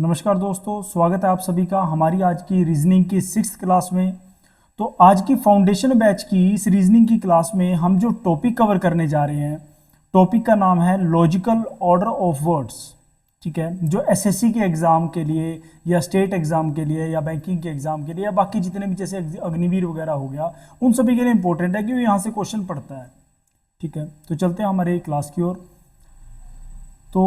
नमस्कार दोस्तों, स्वागत है आप सभी का हमारी आज की रीजनिंग की 6th क्लास में। तो आज की फाउंडेशन बैच की इस रीजनिंग की क्लास में हम जो टॉपिक कवर करने जा रहे हैं, टॉपिक का नाम है लॉजिकल ऑर्डर ऑफ वर्ड्स। ठीक है, जो एसएससी के एग्ज़ाम के लिए या स्टेट एग्ज़ाम के लिए या बैंकिंग के एग्ज़ाम के लिए या बाकी जितने भी जैसे अग्निवीर वगैरह हो गया, उन सभी के लिए इंपॉर्टेंट है क्योंकि यहाँ से क्वेश्चन पड़ता है। ठीक है, तो चलते हैं हमारे क्लास की ओर। तो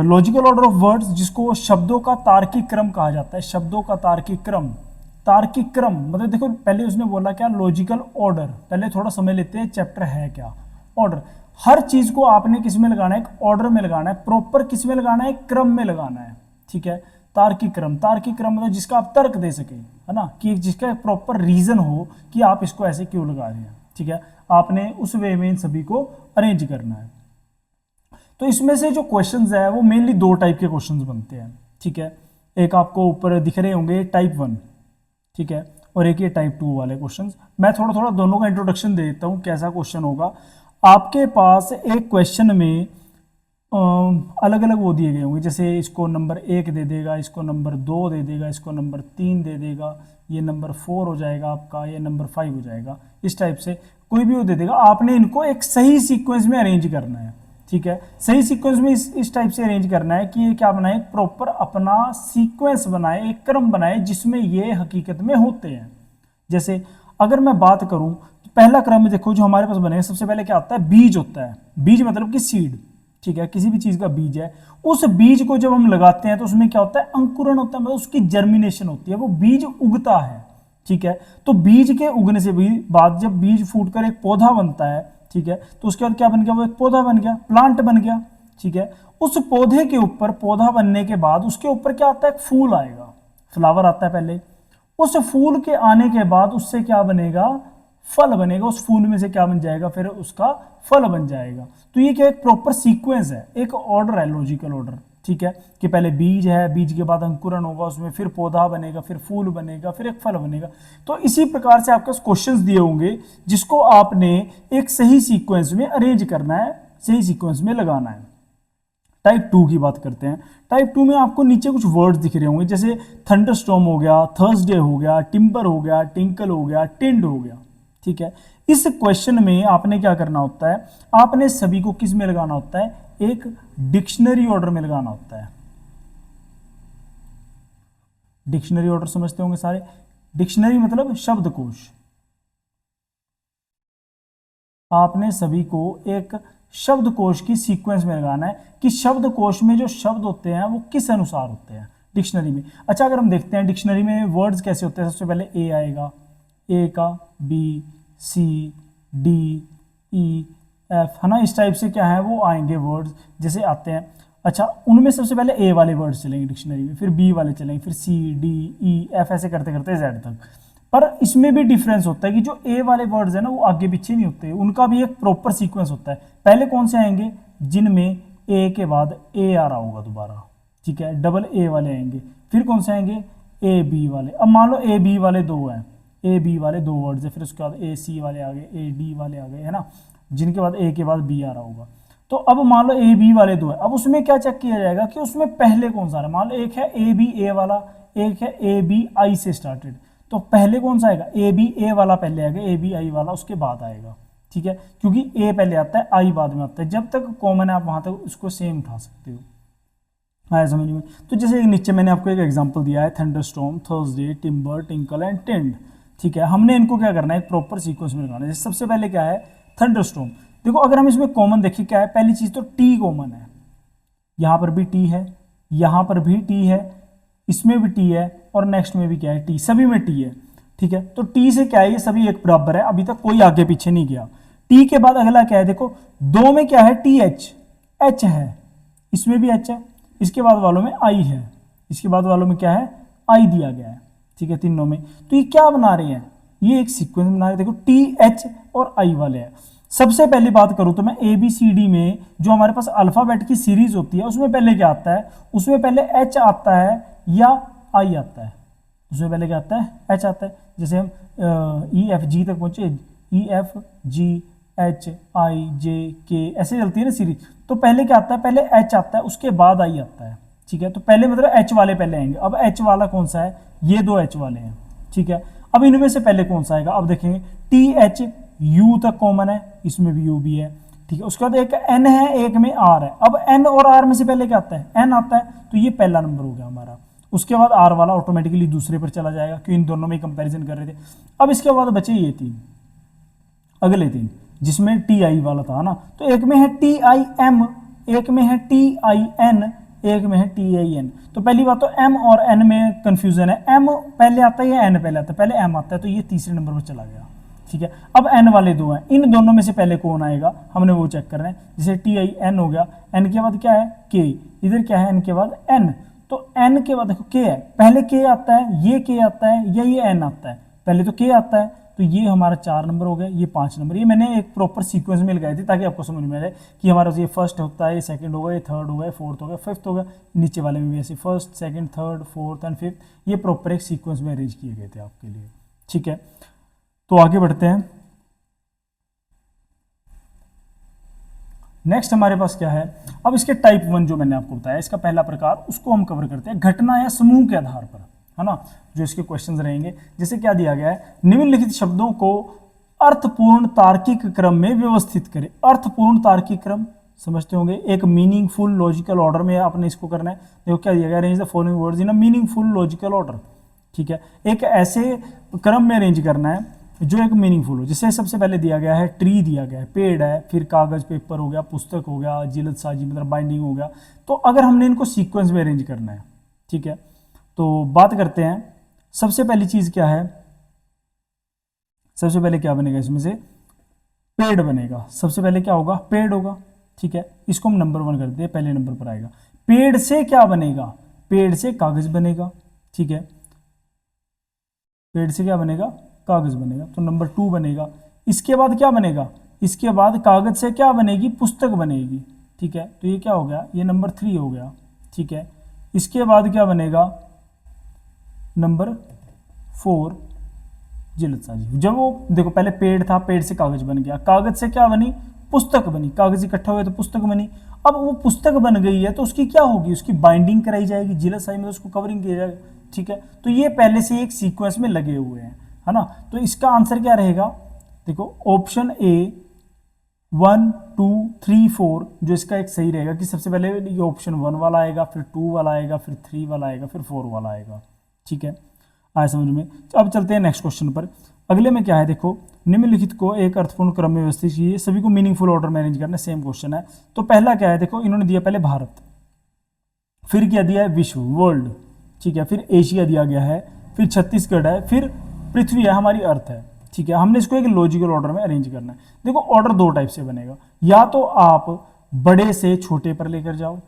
लॉजिकल ऑर्डर ऑफ वर्ड्स, जिसको शब्दों का तार्किक क्रम कहा जाता है। शब्दों का तार्किक क्रम, तार्किक क्रम मतलब देखो, पहले उसने बोला क्या, लॉजिकल ऑर्डर। पहले थोड़ा समझ लेते हैं चैप्टर है क्या। ऑर्डर, हर चीज को आपने किस में लगाना है, एक ऑर्डर में लगाना है, प्रॉपर किस में लगाना है, क्रम में लगाना है। ठीक है, तार्किक क्रम, तार्किक क्रम मतलब जिसका आप तर्क दे सके, है ना, कि जिसका एक प्रॉपर रीजन हो कि आप इसको ऐसे क्यों लगा रहे हैं। ठीक है, आपने उस वे में इन सभी को अरेंज करना है। तो इसमें से जो क्वेश्चंस है वो मेनली दो टाइप के क्वेश्चंस बनते हैं। ठीक है, एक आपको ऊपर दिख रहे होंगे टाइप 1, ठीक है, और एक ये टाइप 2 वाले क्वेश्चंस। मैं थोड़ा थोड़ा दोनों का इंट्रोडक्शन दे देता हूँ कैसा क्वेश्चन होगा। आपके पास एक क्वेश्चन में अलग अलग वो दिए गए होंगे, जैसे इसको नंबर 1 दे देगा, इसको नंबर 2 दे देगा, इसको नंबर 3 दे देगा, ये नंबर 4 हो जाएगा आपका, ये नंबर 5 हो जाएगा। इस टाइप से कोई भी वो दे देगा, आपने इनको एक सही सीक्वेंस में अरेंज करना है। ठीक है, सही सीक्वेंस में इस टाइप से अरेंज करना है कि ये क्या बनाए, प्रॉपर अपना सीक्वेंस बनाए, एक क्रम बनाए जिसमें ये हकीकत में होते हैं। जैसे अगर मैं बात करूं तो पहला क्रम में देखो जो हमारे पास बने, सबसे पहले क्या आता है, बीज होता है। बीज मतलब कि सीड। ठीक है, किसी भी चीज का बीज है, उस बीज को जब हम लगाते हैं तो उसमें क्या होता है, अंकुरण होता है, मतलब उसकी जर्मिनेशन होती है, वो बीज उगता है। ठीक है, तो बीज के उगने से भी बाद जब बीज फूटकर एक पौधा बनता है, ठीक है, तो उसके बाद क्या बन गया, वो एक पौधा बन गया, प्लांट बन गया। ठीक है, उस पौधे के ऊपर, पौधा बनने के बाद उसके ऊपर क्या आता है, एक फूल आएगा, फ्लावर आता है पहले। उस फूल के आने के बाद उससे क्या बनेगा, फल बनेगा। उस फूल में से क्या बन जाएगा, फिर उसका फल बन जाएगा। तो ये क्या, एक प्रॉपर सीक्वेंस है, एक ऑर्डर है, लॉजिकल ऑर्डर। ठीक है, कि पहले बीज है, बीज के बाद अंकुरण होगा, उसमें फिर पौधा बनेगा, फिर फूल बनेगा, फिर एक फल बनेगा। तो इसी प्रकार से आपके क्वेश्चंस दिए होंगे जिसको आपने एक सही सीक्वेंस में अरेंज करना है, सही सीक्वेंस में लगाना है। टाइप 2 की बात करते हैं। टाइप 2 में आपको नीचे कुछ वर्ड्स दिख रहे होंगे, जैसे थंडरस्टॉर्म हो गया, थर्सडे हो गया, टिम्बर हो गया, टिंकल हो गया, टिंड हो गया। ठीक है, इस क्वेश्चन में आपने क्या करना होता है, आपने सभी को किस में लगाना होता है, एक डिक्शनरी ऑर्डर में लगाना होता है। डिक्शनरी ऑर्डर समझते होंगे सारे। डिक्शनरी मतलब शब्दकोश। आपने सभी को एक शब्दकोश की सीक्वेंस में लगाना है कि शब्दकोश में जो शब्द होते हैं वो किस अनुसार होते हैं डिक्शनरी में। अच्छा, अगर हम देखते हैं डिक्शनरी में वर्ड्स कैसे होते हैं, सबसे पहले ए आएगा, ए का B, C, D, E, F, है ना, इस टाइप से क्या है वो आएंगे वर्ड्स जैसे आते हैं। अच्छा, उनमें सबसे पहले ए वाले वर्ड्स चलेंगे डिक्शनरी में, फिर बी वाले चलेंगे, फिर सी, डी, ई, एफ, ऐसे करते करते जेड तक। पर इसमें भी डिफरेंस होता है कि जो ए वाले वर्ड्स है ना वो आगे पीछे नहीं होते, उनका भी एक प्रॉपर सीक्वेंस होता है। पहले कौन से आएंगे, जिनमें ए के बाद ए आ रहा होगा दोबारा। ठीक है, डबल ए वाले आएंगे। फिर कौन से आएंगे, ए बी वाले। अब मान लो ए बी वाले दो हैं, ए बी वाले दो वर्ड्स है, फिर उसके बाद ए सी वाले आ गए, ए डी वाले आ गए, है ना, जिनके बाद ए के बाद बी आ रहा होगा। तो अब मान लो ए बी वाले दो है, अब उसमें क्या चेक किया जाएगा कि उसमें पहले कौन सा है। मान लो एक है ए बी ए वाला, एक है ए बी आई से स्टार्टेड, तो पहले कौन सा आएगा, ए बी ए वाला पहले आएगा, ए बी आई वाला उसके बाद आएगा। ठीक है, क्योंकि ए पहले आता है, आई बाद में आता है। जब तक कॉमन है आप वहां तक उसको सेम उठा सकते हो। आया समझ में। तो जैसे नीचे मैंने आपको एक एग्जांपल दिया है, thunderstorm, Thursday, timber, tinkle and tinned. ठीक है, हमने इनको क्या करना है, एक प्रॉपर सीक्वेंस में लगाना है। जैसे सबसे पहले क्या है, थंडरस्टॉर्म। देखो अगर हम इसमें कॉमन देखिए क्या है, पहली चीज तो टी कॉमन है, यहां पर भी टी है, यहां पर भी टी है, इसमें भी टी है, और नेक्स्ट में भी क्या है, टी, सभी में टी है। ठीक है, तो टी से क्या है, ये सभी एक बराबर है, अभी तक कोई आगे पीछे नहीं गया। टी के बाद अगला क्या है, देखो दो में क्या है, टी एच, एच है, इसमें भी एच है, इसके बाद वालों में आई है, इसके बाद वालों में क्या है, आई दिया गया है। ठीक है, तीनों में। तो ये क्या बना रहे हैं, ये एक सीक्वेंस बना रहे हैं। देखो टी एच और आई वाले हैं। सबसे पहली बात करूं तो मैं ए बी सी डी में जो हमारे पास अल्फाबेट की सीरीज होती है उसमें पहले क्या आता है, उसमें पहले एच आता है या आई आता है, उसमें पहले क्या आता है, एच आता है। जैसे हम ई एफ जी तक पहुंचे, ई एफ जी एच आई जे के ऐसे चलती है ना सीरीज, तो पहले क्या आता है, पहले एच आता है, उसके बाद आई आता है। ठीक है, तो पहले मतलब एच वाले पहले आएंगे। अब एच वाला कौन सा है, ये दो एच वाले हैं, ठीक है। अब इनमें से पहले कौन सा आएगा, अब देखेंगे टी एच यू तक कॉमन है, इसमें भी यू भी है, ठीक है। उसके बाद एक एन है, एक में आर है। अब एन और आर में से पहले क्या आता है, एन आता है, तो ये पहला नंबर हो गया हमारा। उसके बाद आर वाला ऑटोमेटिकली दूसरे पर चला जाएगा, क्योंकि इन दोनों में कंपैरिजन कर रहे थे। अब इसके बाद बचे ये तीन, अगले तीन, जिसमें टी आई वाला था ना, तो एक में है टी आई एम, एक में है टी आई एन, एक में है टी आई एन। तो पहली बात तो एम और एन में कंफ्यूजन है, एम पहले आता है या एन पहले आता है, पहले एम आता है, तो ये तीसरे नंबर पर चला गया, ठीक है। अब एन वाले दो हैं, इन दोनों में से पहले कौन आएगा हमने वो चेक करना है। जैसे टी आई एन हो गया, एन के बाद क्या है के, इधर क्या है एन के बाद एन, तो एन के बाद देखो के है, पहले के आता है, ये के आता है या ये एन आता है, पहले तो के आता है, तो ये हमारा 4 नंबर हो गया, ये 5 नंबर। ये मैंने एक प्रॉपर सीक्वेंस में लगाई थी ताकि आपको समझ में आ जाए कि हमारा ये फर्स्ट होता है, ये सेकंड होगा, ये थर्ड होगा, ये फोर्थ होगा, फिफ्थ होगा, नीचे वाले में भी ऐसे first second third fourth and fifth, ये प्रॉपर एक सीक्वेंस में अरेंज किए गए थे आपके लिए, ठीक है। तो आगे बढ़ते हैं। नेक्स्ट हमारे पास क्या है, अब इसके टाइप 1 जो मैंने आपको बताया, इसका पहला प्रकार, उसको हम कवर करते हैं घटना या समूह के आधार पर, है ना, जो इसके क्वेश्चंस रहेंगे। जैसे क्या दिया गया है, निम्नलिखित शब्दों को अर्थपूर्ण तार्किक क्रम में व्यवस्थित करें। अर्थपूर्ण तार्किक क्रम समझते होंगे, एक मीनिंगफुल लॉजिकल ऑर्डर में आपने इसको करना है। देखो क्या दिया गया, arrange the following words in a meaningful logical order, ठीक है। एक ऐसे क्रम में अरेंज करना है जो एक मीनिंगफुल हो। जैसे सबसे पहले दिया गया है ट्री दिया गया है, पेड़ है, फिर कागज पेपर हो गया, पुस्तक हो गया, जिल्द साजी मतलब बाइंडिंग हो गया। तो अगर हमने इनको सीक्वेंस में अरेंज करना है, ठीक है, तो बात करते हैं। सबसे पहली चीज क्या है, सबसे पहले क्या बनेगा, इसमें से पेड़ बनेगा। सबसे पहले क्या होगा, पेड़ होगा, ठीक है। इसको हम नंबर 1 करते हैं, पहले नंबर पर आएगा। पेड़ से क्या बनेगा, पेड़ से कागज बनेगा, ठीक है। पेड़ से क्या बनेगा, कागज बनेगा, तो नंबर 2 बनेगा। इसके बाद क्या बनेगा, इसके बाद कागज से क्या बनेगी, पुस्तक बनेगी, ठीक है। तो ये क्या हो गया, ये नंबर 3 हो गया, ठीक है। इसके बाद क्या बनेगा, नंबर 4 जिल्द साजी। जब वो देखो पहले पेड़ था, पेड़ से कागज बन गया, कागज से क्या बनी, पुस्तक बनी, कागज इकट्ठा हुए तो पुस्तक बनी। अब वो पुस्तक बन गई है तो उसकी क्या होगी, उसकी बाइंडिंग कराई जाएगी, जिल्द साजी में उसको कवरिंग किया जाएगा, ठीक है। तो ये पहले से एक सीक्वेंस में लगे हुए हैं, है ना। तो इसका आंसर क्या रहेगा, देखो ऑप्शन ए 1 2 3 4 जो इसका एक सही रहेगा कि सबसे पहले ये ऑप्शन 1 वाला आएगा, फिर 2 वाला आएगा, फिर 3 वाला आएगा, फिर 4 वाला आएगा, ठीक है। आए समझ में। तो अब चलते हैं नेक्स्ट क्वेश्चन पर। अगले में क्या है, देखो निम्नलिखित को एक अर्थपूर्ण क्रम में व्यवस्थित कीजिए, सभी को मीनिंगफुल ऑर्डर में अरेंज करना, सेम क्वेश्चन है। तो पहला क्या है, देखो इन्होंने दिया पहले भारत, फिर क्या दिया है विश्व वर्ल्ड, ठीक है, फिर एशिया दिया गया है, फिर छत्तीसगढ़ है, फिर पृथ्वी है, हमारी अर्थ है, ठीक है। हमने इसको एक लॉजिकल ऑर्डर में अरेंज करना है। देखो ऑर्डर 2 टाइप से बनेगा, या तो आप बड़े से छोटे पर लेकर जाओ,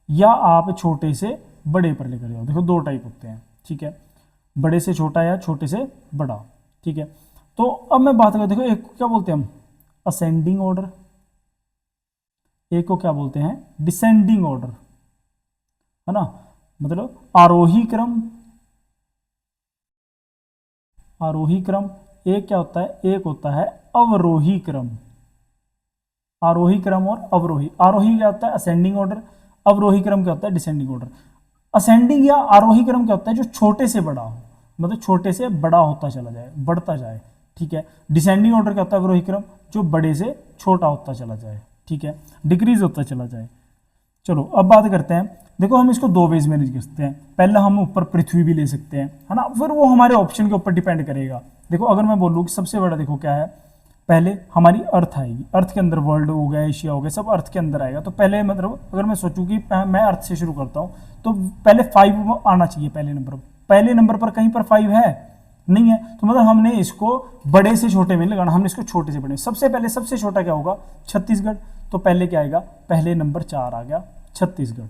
या आप छोटे से बड़े पर लेकर जाओ। देखो 2 टाइप होते हैं, ठीक है, बड़े से छोटा या छोटे से बड़ा, ठीक है। तो अब मैं बात करूं, देखो एक को क्या बोलते हैं हम, असेंडिंग ऑर्डर, एक को क्या बोलते हैं, डिसेंडिंग ऑर्डर, है ना, मतलब आरोही क्रम, आरोही क्रम। एक क्या होता है, एक होता है अवरोही क्रम, आरोही क्रम और अवरोही। आरोही क्या होता है, असेंडिंग ऑर्डर, अवरोही क्रम क्या होता है, डिसेंडिंग ऑर्डर। असेंडिंग या आरोही क्रम क्या होता है, जो छोटे से बड़ा हो, मतलब छोटे से बड़ा होता चला जाए, बढ़ता जाए, ठीक है। डिसेंडिंग ऑर्डर क्या होता है, अवरोही क्रम, जो बड़े से छोटा होता चला जाए, ठीक है, डिक्रीज होता चला जाए। चलो अब बात करते हैं। देखो हम इसको 2 वेज मैनेज कर सकते हैं। पहला हम ऊपर पृथ्वी भी ले सकते हैं, है ना, फिर वो हमारे ऑप्शन के ऊपर डिपेंड करेगा। देखो अगर मैं बोलूँ कि सबसे बड़ा देखो क्या है, पहले हमारी अर्थ आएगी, अर्थ के अंदर वर्ल्ड हो गया, एशिया हो गया, सब अर्थ के अंदर आएगा। तो पहले मतलब अगर मैं सोचूं कि मैं अर्थ से शुरू करता हूँ, तो पहले 5 आना चाहिए पहले नंबर पर। पहले नंबर पर कहीं पर 5 है नहीं है, तो मतलब हमने इसको बड़े से छोटे में लगाना, हमने इसको छोटे से बड़े। सबसे पहले सबसे छोटा क्या होगा, छत्तीसगढ़, तो पहले क्या आएगा, पहले नंबर 4 आ गया छत्तीसगढ़,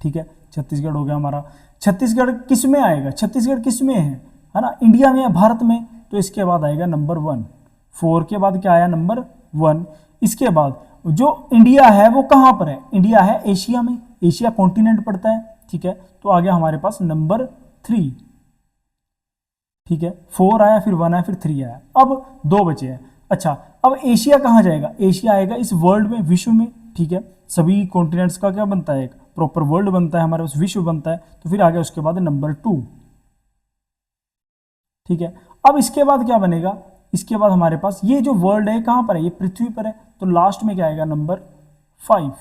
ठीक है। छत्तीसगढ़ हो गया हमारा। छत्तीसगढ़ किस में आएगा, छत्तीसगढ़ किस में है ना, इंडिया में, भारत में। तो इसके बाद आएगा नंबर 1, 4 के बाद क्या आया, नंबर 1। इसके बाद जो इंडिया है वो कहाँ पर है, इंडिया है एशिया में, एशिया कॉन्टिनेंट पड़ता है, ठीक है। तो आ गया हमारे पास नंबर 3, ठीक है। 4 आया, फिर 1 आया, फिर 3 आया। अब 2 बचे हैं। अच्छा अब एशिया कहाँ जाएगा, एशिया आएगा इस वर्ल्ड में, विश्व में, ठीक है। सभी कॉन्टिनेंट्स का क्या बनता है, एक प्रॉपर वर्ल्ड बनता है, हमारे पास विश्व बनता है। तो फिर आ गया उसके बाद नंबर 2। ठीक है, अब इसके बाद क्या बनेगा, इसके बाद हमारे पास ये जो वर्ल्ड है कहां पर है, ये पृथ्वी पर है। तो लास्ट में क्या आएगा, नंबर 5,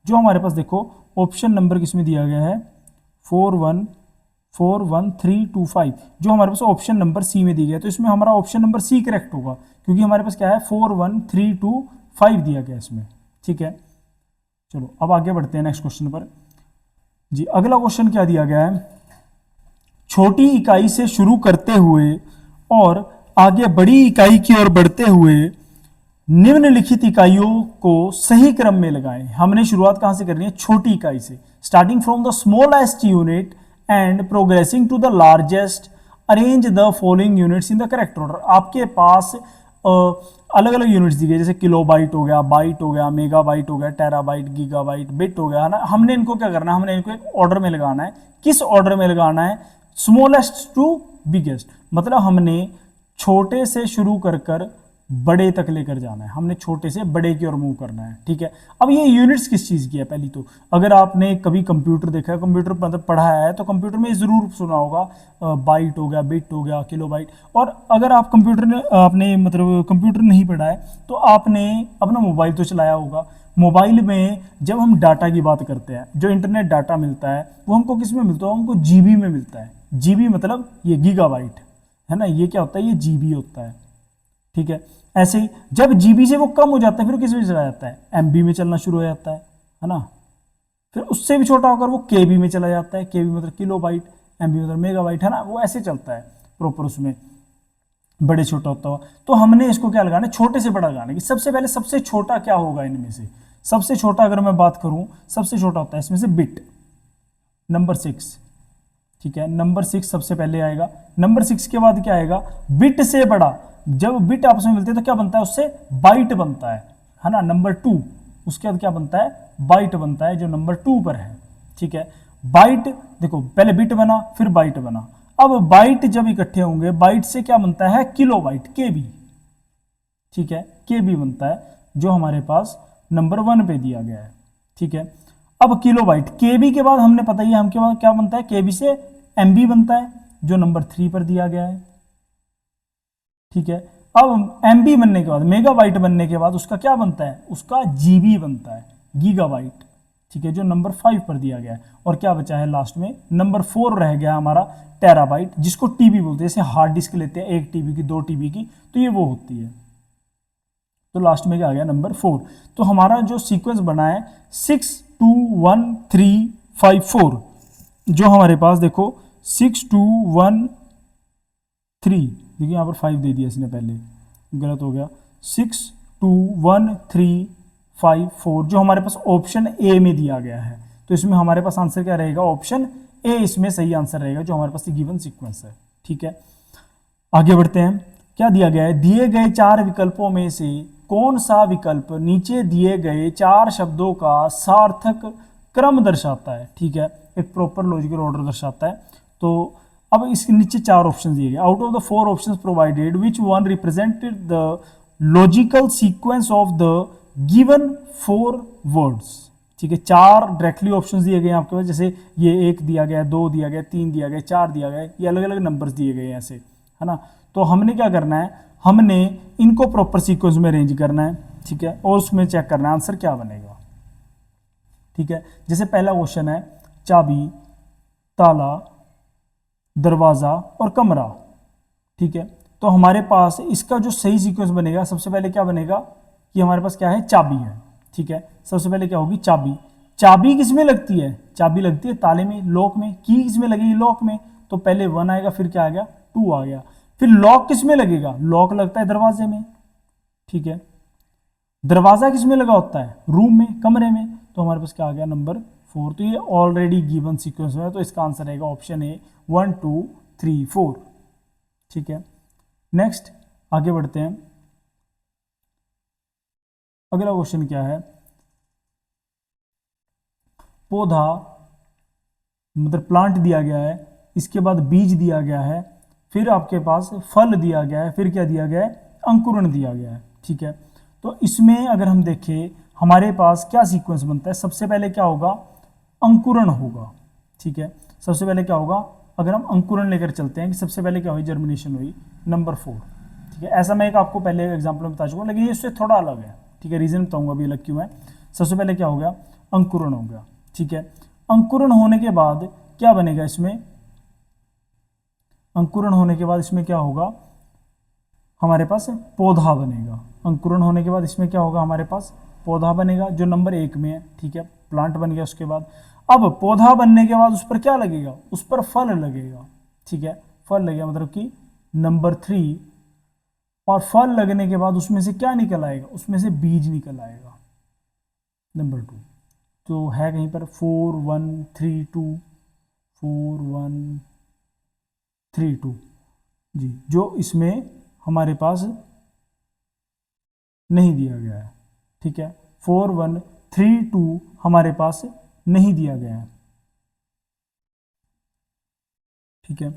जो हमारे पास देखो ऑप्शन नंबर किसमें दिया गया है, 4 1 4 1 3 2 5, जो हमारे पास ऑप्शन नंबर सी में दिया गया है। तो इसमें हमारा ऑप्शन नंबर सी करेक्ट होगा, क्योंकि हमारे पास क्या है 4 1 3 2 5 दिया गया इसमें। ठीक है, चलो अब आगे बढ़ते हैं नेक्स्ट क्वेश्चन पर जी। अगला क्वेश्चन क्या दिया गया है, छोटी इकाई से शुरू करते हुए और आगे बड़ी इकाई की ओर बढ़ते हुए निम्नलिखित इकाइयों को सही क्रम में लगाएं। हमने शुरुआत कहां से करनी है, छोटी इकाई से, starting from the smallest unit and progressing to the largest, arrange the following units in the correct order. आपके पास अलग अलग यूनिट्स दी गई, जैसे किलोबाइट हो गया, बाइट हो गया, मेगाबाइट हो गया, टेराबाइट, गीगाबाइट, बिट हो गया, है ना। हमने इनको क्या करना है, हमने इनको एक ऑर्डर में लगाना है। किस ऑर्डर में लगाना है, स्मॉलेस्ट टू बिगेस्ट, मतलब हमने छोटे से शुरू कर कर बड़े तक लेकर जाना है, हमने छोटे से बड़े की ओर मूव करना है। ठीक है, अब ये यूनिट्स किस चीज़ की है, पहली तो अगर आपने कभी कंप्यूटर देखा है, कंप्यूटर मतलब पढ़ा है, तो कंप्यूटर में ज़रूर सुना होगा बाइट हो गया, बिट हो गया, किलोबाइट। और अगर आप कंप्यूटर ने आपने मतलब कंप्यूटर नहीं पढ़ा है, तो आपने अपना मोबाइल तो चलाया होगा। मोबाइल में जब हम डाटा की बात करते हैं, जो इंटरनेट डाटा मिलता है वो हमको किस में मिलता है, हमको जीबी में मिलता है। जीबी मतलब ये गीगाबाइट है ना, ये क्या होता है, ये जीबी होता है। ठीक है, ऐसे ही जब जीबी से वो कम हो जाता है, फिर किस में चला जाता है, एमबी में चलना शुरू हो जाता है ना। फिर उससे भी छोटा होकर वो केबी में चला जाता है, केबी मतलब किलोबाइट, एमबी मतलब मेगाबाइट, है ना। वो ऐसे चलता है प्रॉपर, उसमें बड़े छोटा होता हुआ। तो हमने इसको क्या लगाना है, छोटे से बड़ा लगाना है। कि सबसे पहले सबसे छोटा क्या होगा इनमें से, सबसे छोटा अगर मैं बात करूं, सबसे छोटा होता है इसमें से बिट, नंबर 6। ठीक है, नंबर 6 सबसे पहले आएगा। नंबर 6 के बाद क्या आएगा, बिट से बड़ा। जब बिट आपस में मिलते हैं तो क्या बनता है, उससे बाइट बनता है ना, नंबर 2। उसके बाद क्या बनता है, बाइट बनता है, जो नंबर 2 पर है। ठीक है, बाइट देखो, पहले बिट बना फिर बाइट बना। अब बाइट जब इकट्ठे होंगे, बाइट से क्या बनता है, किलोबाइट, केबी। ठीक है, केबी बनता है, जो हमारे पास नंबर 1 पे दिया गया है। ठीक है, अब किलोबाइट, केबी के बाद हमने पता ही है, हमके बाद क्या बनता है, केबी से एमबी बनता है, जो नंबर 3 पर दिया गया है। ठीक है, अब एमबी बनने के बाद, मेगाबाइट बनने के बाद उसका क्या बनता है, उसका जीबी बनता है, गीगाबाइट। ठीक है, जो नंबर 5 पर दिया गया है। और क्या बचा है लास्ट में, नंबर 4 रह गया हमारा, टेराबाइट, जिसको टीबी बोलते हैं। जैसे हार्ड डिस्क लेते हैं 1 टीबी की, 2 टीबी की, तो ये वो होती है। तो लास्ट में क्या आ गया, नंबर 4। तो हमारा जो सीक्वेंस बना है 6 2 1 3 5 4, जो हमारे पास देखो 6 2 1 3, देखिए यहाँ पर 5 दे दिया इसने, पहले गलत हो गया। 6 2 1 3 5 4, जो हमारे पास ऑप्शन ए में दिया गया है। तो इसमें हमारे पास आंसर क्या रहेगा, ऑप्शन ए इसमें सही आंसर रहेगा, जो हमारे पास गिवन सीक्वेंस है। ठीक है, आगे बढ़ते हैं। क्या दिया गया है, दिए गए 4 विकल्पों में से कौन सा विकल्प नीचे दिए गए 4 शब्दों का सार्थक क्रम दर्शाता है। ठीक है, एक प्रॉपर लॉजिकल ऑर्डर दर्शाता है। तो अब इसके नीचे 4 ऑप्शन दिए गए। Out of the 4 options provided, which one represented the logical sequence of the given 4 words. ठीक है, 4 डायरेक्टली ऑप्शंस दिए गए हैं आपके पास, जैसे ये 1 दिया गया, 2 दिया गया, 3 दिया गया, 4 दिया गया, ये अलग अलग नंबर्स दिए गए हैं ऐसे, है ना। तो हमने क्या करना है, हमने इनको प्रॉपर सीक्वेंस में अरेंज करना है। ठीक है, और उसमें चेक करना है आंसर क्या बनेगा। ठीक है, जैसे पहला क्वेश्चन है, चाबी, ताला, दरवाजा और कमरा। ठीक है, तो हमारे पास इसका जो सही सीक्वेंस बनेगा, सबसे पहले क्या बनेगा कि हमारे पास क्या है, चाबी है। ठीक है, सबसे पहले क्या होगी, चाबी। चाबी किसमें लगती है, चाबी लगती है ताले में, लॉक में। की किसमें लगेगी, लॉक में। तो पहले 1 आएगा, फिर क्या आ गया, 2 आ गया। फिर लॉक किसमें लगेगा, लॉक लगता है दरवाजे में। ठीक है, दरवाजा किसमें लगा होता है, रूम में, कमरे में। तो हमारे पास क्या आ गया, नंबर 4। तो ये ऑलरेडी गिवन सीक्वेंस में है, तो इसका आंसर रहेगा ऑप्शन ए, 1 2 3 4। ठीक है, नेक्स्ट आगे बढ़ते हैं। अगला क्वेश्चन क्या है, पौधा मतलब प्लांट दिया गया है, इसके बाद बीज दिया गया है, फिर आपके पास फल दिया गया है, फिर क्या दिया गया है, अंकुरण दिया गया है। ठीक है, तो इसमें अगर हम देखें हमारे पास क्या सीक्वेंस बनता है, सबसे पहले क्या होगा, अंकुरण होगा। ठीक है, सबसे पहले क्या होगा, अगर हम अंकुरण लेकर चलते हैं कि सबसे पहले क्या हुई, जर्मिनेशन हुई, नंबर 4। ठीक है, ऐसा मैं एक आपको पहले एग्जाम्पल में बता चुका हूँ, लेकिन ये इससे थोड़ा अलग है। ठीक है, रीजन बताऊंगा अभी अलग क्यों है। सबसे पहले क्या हो गया, अंकुरण हो गया। ठीक है, अंकुरण होने के बाद क्या बनेगा इसमें, अंकुरण होने के बाद इसमें क्या होगा, हमारे पास पौधा बनेगा। अंकुरण होने के बाद इसमें क्या होगा, हमारे पास पौधा बनेगा जो नंबर 1 में है। ठीक है, प्लांट बन गया। उसके बाद अब पौधा बनने के बाद उस पर क्या लगेगा, उस पर फल लगेगा। ठीक है, फल लगेगा मतलब कि नंबर 3। और फल लगने के बाद उसमें से क्या निकल आएगा, उसमें से बीज निकल आएगा, नंबर 2। तो है कहीं पर 4 1 3 2, 4 1 3 2 जी, जो इसमें हमारे पास नहीं दिया गया है। ठीक है, 4 1 3 2 हमारे पास नहीं दिया गया है। ठीक है,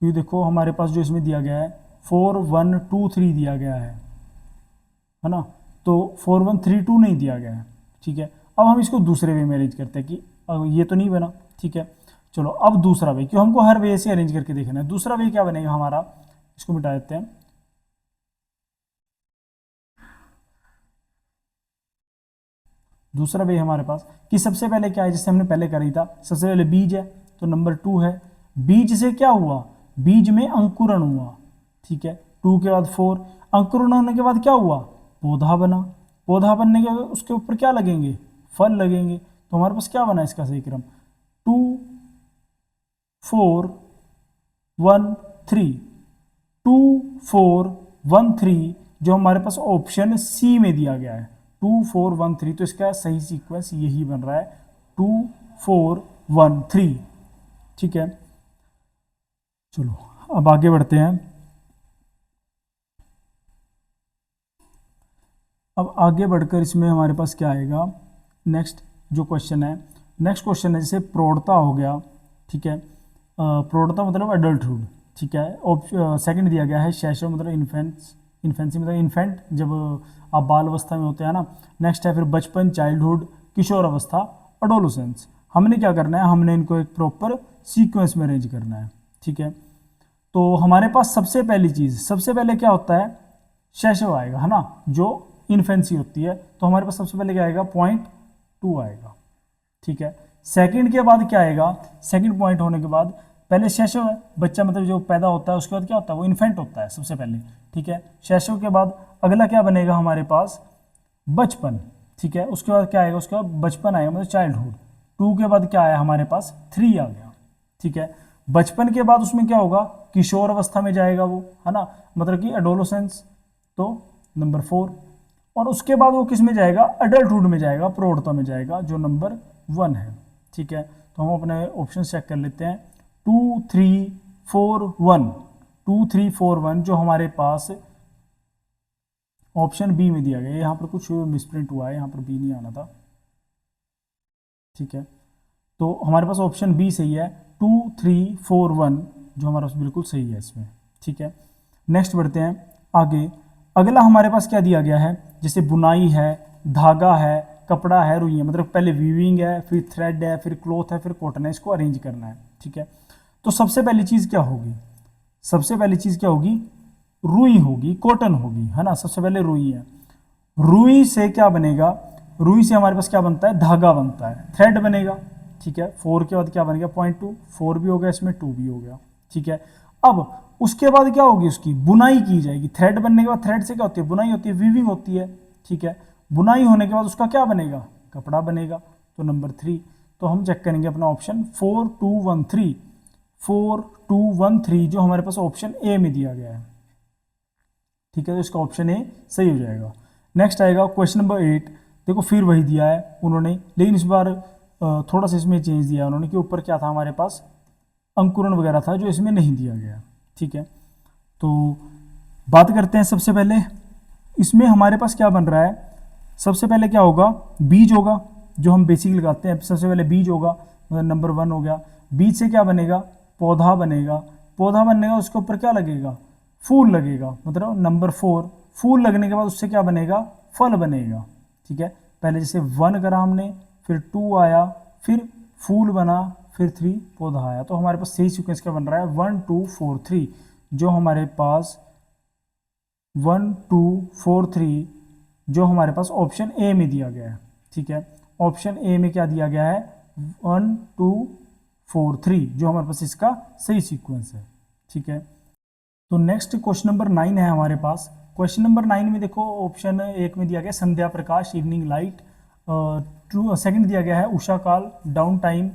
ये देखो हमारे पास जो इसमें दिया गया है 4 1 2 3 दिया गया है ना, तो 4 1 3 2 नहीं दिया गया है। ठीक है, अब हम इसको दूसरे वे में अरेंज करते हैं कि अब ये तो नहीं बना। ठीक है, चलो अब दूसरा वे, क्यों हमको हर वे से अरेंज करके देखना है। दूसरा वे क्या बनेगा हमारा, इसको मिटा देते हैं। दूसरा वे हमारे पास कि सबसे पहले क्या है, जैसे हमने पहले करी था, सबसे पहले बीज है तो नंबर 2 है। बीज से क्या हुआ, बीज में अंकुरण हुआ। ठीक है, 2 के बाद 4, अंकुरण होने के बाद क्या हुआ, पौधा बना। पौधा बनने के बाद उसके ऊपर क्या लगेंगे, फल लगेंगे। तो हमारे पास क्या बना इसका सही क्रम, 2 4 1 3, 2 4 1 3 जो हमारे पास ऑप्शन सी में दिया गया है, 2 4 1 3। तो इसका सही सीक्वेंस यही बन रहा है, 2 4 1 3। ठीक है, चलो अब आगे बढ़ते हैं। अब आगे बढ़कर इसमें हमारे पास क्या आएगा, नेक्स्ट जो क्वेश्चन है, नेक्स्ट क्वेश्चन है जैसे प्रौढ़ता हो गया। ठीक है, प्रौढ़ता मतलब अडल्टहुड। ठीक है, सेकंड दिया गया है शैशव मतलब इन्फेंट्स, इन्फेंसी मतलब इन्फेंट जब आप बाल अवस्था में होते हैं ना। नेक्स्ट है फिर बचपन, चाइल्डहुड, किशोर अवस्था, अडोलोसेंस। हमने क्या करना है, हमने इनको एक प्रॉपर सीक्वेंस में अरेंज करना है। ठीक है, तो हमारे पास सबसे पहली चीज़, सबसे पहले क्या होता है, शैशव आएगा है ना, जो इन्फेंसी होती है। तो हमारे पास सबसे पहले क्या आएगा, 0.2 आएगा। ठीक है, सेकंड के बाद क्या आएगा, सेकंड पॉइंट होने के बाद पहले शैशव है, बच्चा मतलब जो पैदा होता है, उसके बाद क्या होता है, वो इन्फेंट होता है सबसे पहले। ठीक है, शैशव के बाद अगला क्या बनेगा हमारे पास, बचपन। ठीक है, उसके बाद क्या आएगा, उसके बाद बचपन आएगा मतलब चाइल्डहुड। 2 के बाद क्या आया हमारे पास, 3 आ गया। ठीक है, बचपन के बाद उसमें क्या होगा, किशोर अवस्था में जाएगा वो है ना, मतलब कि एडोलोसेंस, तो नंबर 4। और उसके बाद वो किस में जाएगा, अडल्टहुड में जाएगा, प्रौढ़ता में जाएगा, जो नंबर 1 है। ठीक है, तो हम अपने ऑप्शन चेक कर लेते हैं, 2 3 4 1, 2 3 4 1 जो हमारे पास ऑप्शन बी में दिया गया। यहाँ पर कुछ मिसप्रिंट हुआ है, यहाँ पर बी नहीं आना था। ठीक है, तो हमारे पास ऑप्शन बी सही है, 2 3 4 1 जो हमारा पास बिल्कुल सही है इसमें। ठीक है, नेक्स्ट बढ़ते हैं आगे। अगला हमारे पास क्या दिया गया है, जैसे बुनाई है, धागा है, कपड़ा है, रुई है, मतलब पहले वीविंग है, फिर थ्रेड है, फिर क्लॉथ है, फिर कॉटन है, इसको अरेंज करना है। ठीक है, तो सबसे पहली चीज़ क्या होगी, सबसे पहली चीज़ क्या होगी, रुई होगी, कॉटन होगी है ना। सबसे पहले रुई है, रुई से क्या बनेगा, रुई से हमारे पास क्या बनता है, धागा बनता है, थ्रेड बनेगा। ठीक है, 4 के बाद क्या बनेगा, 0.2, 4 भी हो गया इसमें, 2 भी हो गया। ठीक है, अब उसके बाद क्या होगी, उसकी बुनाई की जाएगी। थ्रेड बनने के बाद, थ्रेड से क्या होती है, बुनाई होती है, वीविंग होती है। ठीक है, बुनाई होने के बाद उसका क्या बनेगा, कपड़ा बनेगा, तो नंबर 3। तो हम चेक करेंगे अपना ऑप्शन 4 2 1 3, 4 2 1 3 जो हमारे पास ऑप्शन ए में दिया गया है। ठीक है, तो इसका ऑप्शन ए सही हो जाएगा। नेक्स्ट आएगा क्वेश्चन नंबर 8। देखो फिर वही दिया है उन्होंने, लेकिन इस बार थोड़ा सा इसमें चेंज दिया उन्होंने, कि ऊपर क्या था हमारे पास, अंकुरण वगैरह था जो इसमें नहीं दिया गया। ठीक है, तो बात करते हैं सबसे पहले, इसमें हमारे पास क्या बन रहा है, सबसे पहले क्या होगा, बीज होगा, जो हम बेसिक लगाते हैं। सबसे पहले बीज होगा, मतलब नंबर 1 हो गया। बीज से क्या बनेगा, पौधा बनेगा, पौधा बनने का उसके ऊपर क्या लगेगा, फूल लगेगा, मतलब नंबर 4। फूल लगने के बाद उससे क्या बनेगा, फल बनेगा। ठीक है, पहले जैसे 1 करा हमने, फिर 2 आया, फिर फूल बना, फिर 3 पौधा आया। तो हमारे पास सही सीक्वेंस क्या बन रहा है 1 2 4 3, जो हमारे पास 1 2 4 3 जो हमारे पास ऑप्शन ए में दिया गया है। ठीक है, ऑप्शन ए में क्या दिया गया है 1 2 4 3 जो हमारे पास इसका सही सीक्वेंस है। ठीक है, तो नेक्स्ट क्वेश्चन नंबर 9 है हमारे पास। क्वेश्चन नंबर 9 में देखो ऑप्शन एक में दिया गया संध्या प्रकाश इवनिंग लाइट, सेकंड दिया गया है उषा काल डाउन टाइम,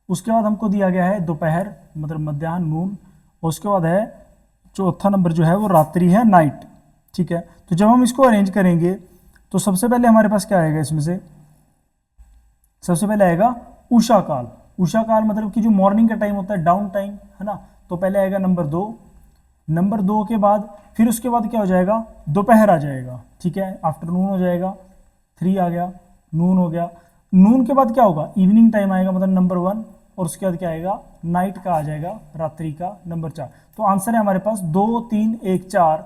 उसके बाद हमको दिया गया है दोपहर मतलब मध्याह्न नून, और उसके बाद है चौथा नंबर जो है वो रात्रि है नाइट। ठीक है, तो जब हम इसको अरेंज करेंगे तो सबसे पहले हमारे पास क्या आएगा, इसमें से सबसे पहले आएगा उषा काल। उषा काल मतलब कि जो मॉर्निंग का टाइम होता है डाउन टाइम है ना, तो पहले आएगा नंबर 2, नंबर 2 के बाद फिर उसके बाद क्या हो जाएगा दोपहर आ जाएगा। ठीक है, आफ्टरनून हो जाएगा, 3 आ गया, नून हो गया, नून के बाद क्या होगा इवनिंग टाइम आएगा मतलब नंबर 1, और उसके बाद क्या आएगा नाइट का आ जाएगा रात्रि का नंबर 4। तो आंसर है हमारे पास 2 3 1 4,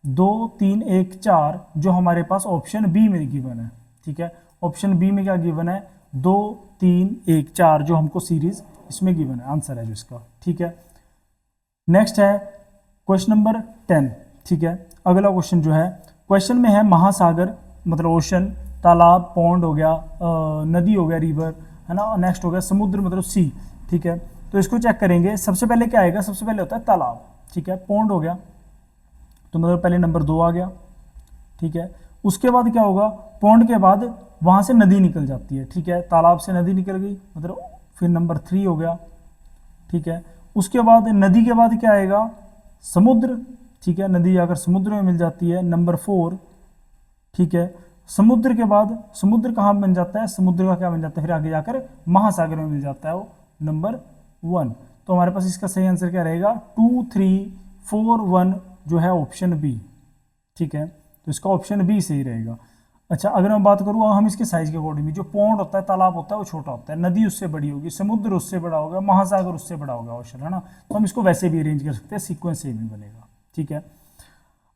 2 3 1 4 जो हमारे पास ऑप्शन बी में गिवन है। ठीक है, ऑप्शन बी में क्या गिवन है 2 3 1 4 जो हमको सीरीज इसमें गिवन है, आंसर है जो इसका। ठीक है, नेक्स्ट है क्वेश्चन नंबर 10। ठीक है, अगला क्वेश्चन जो है क्वेश्चन में है महासागर मतलब ओशन, तालाब पॉन्ड हो गया, नदी हो गया रिवर है ना, नेक्स्ट हो गया समुद्र मतलब सी। ठीक है, तो इसको चेक करेंगे, सबसे पहले क्या आएगा, सबसे पहले होता है तालाब। ठीक है, पॉन्ड हो गया तो मतलब पहले नंबर 2 आ गया। ठीक है, उसके बाद क्या होगा पॉन्ड के बाद वहां से नदी निकल जाती है। ठीक है, तालाब से नदी निकल गई मतलब फिर नंबर 3 हो गया। ठीक है, उसके बाद नदी के बाद क्या आएगा समुद्र। ठीक है, नदी जाकर समुद्र में मिल जाती है नंबर 4। ठीक है, समुद्र के बाद समुद्र कहाँ बन जाता है, समुद्र का क्या बन जाता है फिर आगे जाकर महासागर में मिल जाता है वो नंबर 1। तो हमारे पास इसका सही आंसर क्या रहेगा 2 3 4 1 जो है ऑप्शन बी। ठीक है, तो इसका ऑप्शन बी सही रहेगा। अच्छा, अगर मैं बात करूँ हम इसके साइज के अकॉर्डिंग, जो पॉन्ड होता है तालाब होता है वो छोटा होता है, नदी उससे बड़ी होगी, समुद्र उससे बड़ा होगा, महासागर उससे बड़ा होगा ओशन है ना, तो हम इसको वैसे भी अरेंज कर सकते हैं, सीक्वेंस सेम ही बनेगा। ठीक है,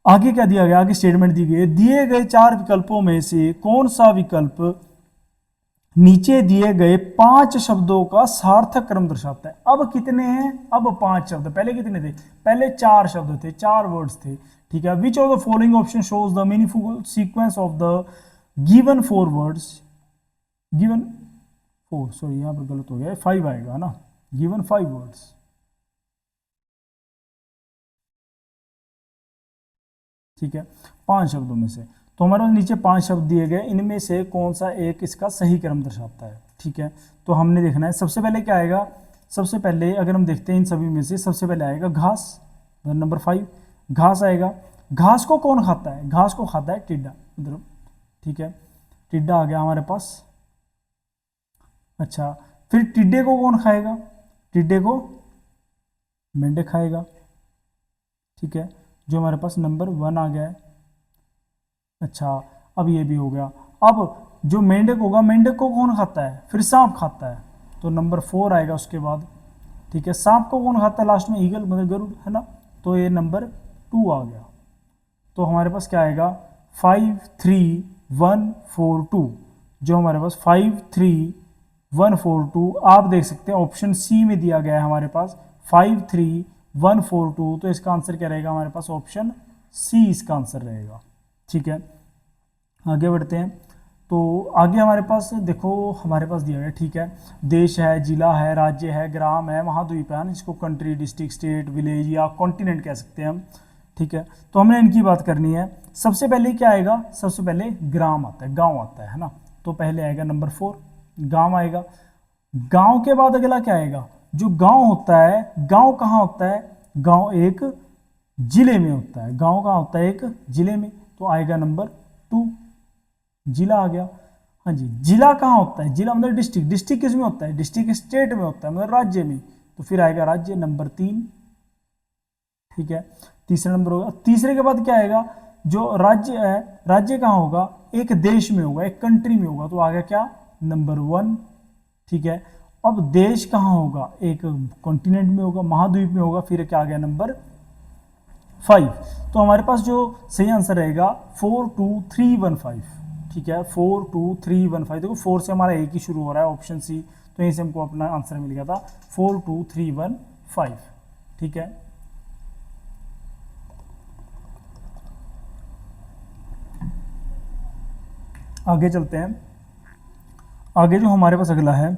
आगे क्या दिया गया, आगे स्टेटमेंट दी गई, दिए गए 4 विकल्पों में से कौन सा विकल्प नीचे दिए गए 5 शब्दों का सार्थक क्रम दर्शाता है। अब कितने हैं, अब 5 शब्द, पहले कितने थे, पहले 4 शब्द थे, 4 वर्ड्स थे। ठीक है, which of the following option shows the meaningful sequence of the given 4 words, given 4 sorry यहां पर गलत हो गया 5 आएगा है ना, गिवन 5 वर्ड्स। ठीक है, 5 शब्दों में से, तो हमारे पास नीचे 5 शब्द दिए गए, इनमें से कौन सा एक इसका सही क्रम दर्शाता है। ठीक है, तो हमने देखना है सबसे पहले क्या आएगा, सबसे पहले अगर हम देखते हैं इन सभी में से सबसे पहले आएगा घास, नंबर 5 घास आएगा। घास को कौन खाता है, घास को खाता है टिड्डा मतलब। ठीक है, टिड्डा आ गया हमारे पास। अच्छा, फिर टिड्डे को कौन खाएगा, टिड्डे को मेंढक खाएगा। ठीक है, जो हमारे पास नंबर 1 आ गया है। अच्छा, अब ये भी हो गया। अब जो मेंढक होगा, मेंढक को कौन खाता है, फिर सांप खाता है, तो नंबर 4 आएगा उसके बाद। ठीक है, सांप को कौन खाता है लास्ट में, ईगल मतलब गरुड़ है ना, तो ये नंबर 2 आ गया। तो हमारे पास क्या आएगा 5 3 1 4 2, जो हमारे पास 5 3 1 4 2 आप देख सकते हैं ऑप्शन सी में दिया गया है हमारे पास 5 3 1 4 2, तो इसका आंसर क्या रहेगा हमारे पास ऑप्शन सी इसका आंसर रहेगा। ठीक है, आगे बढ़ते हैं। तो आगे हमारे पास देखो हमारे पास दिया गया, ठीक है, देश है, जिला है, राज्य है, ग्राम है, महाद्वीप है, जिसको कंट्री, डिस्ट्रिक्ट, स्टेट, विलेज या कॉन्टिनेंट कह सकते हैं हम। ठीक है, तो हमने इनकी बात करनी है। सबसे पहले क्या आएगा, सबसे पहले ग्राम आता है, गांव आता है ना, तो पहले आएगा नंबर 4 गांव आएगा। गांव के बाद अगला क्या आएगा, जो गांव होता है, गांव कहाँ होता है, गांव एक जिले में होता है, गांव कहाँ होता है, एक जिले में, तो आएगा नंबर 2 जिला आ गया। हाँ जी, जिला कहाँ होता है, जिला मतलब डिस्ट्रिक्ट, डिस्ट्रिक्ट किस में होता है, डिस्ट्रिक्ट स्टेट में होता है मतलब राज्य में, तो फिर आएगा राज्य नंबर 3। ठीक है, तीसरा नंबर होगा। तीसरे के बाद क्या आएगा, जो राज्य है, राज्य कहाँ होगा, एक देश में होगा, एक कंट्री में होगा, तो आ गया क्या नंबर 1। ठीक है, अब देश कहाँ होगा, एक कॉन्टिनेंट में होगा, महाद्वीप में होगा, फिर क्या आ गया नंबर 5। तो हमारे पास जो सही आंसर रहेगा 4 2 3 1 5, ठीक है, 4 2 3 1 5, देखो 4 से हमारा एक ही शुरू हो रहा है, ऑप्शन सी, तो यहीं से हमको अपना आंसर मिल गया था 4 2 3 1 5। ठीक है, आगे चलते हैं। आगे जो हमारे पास अगला है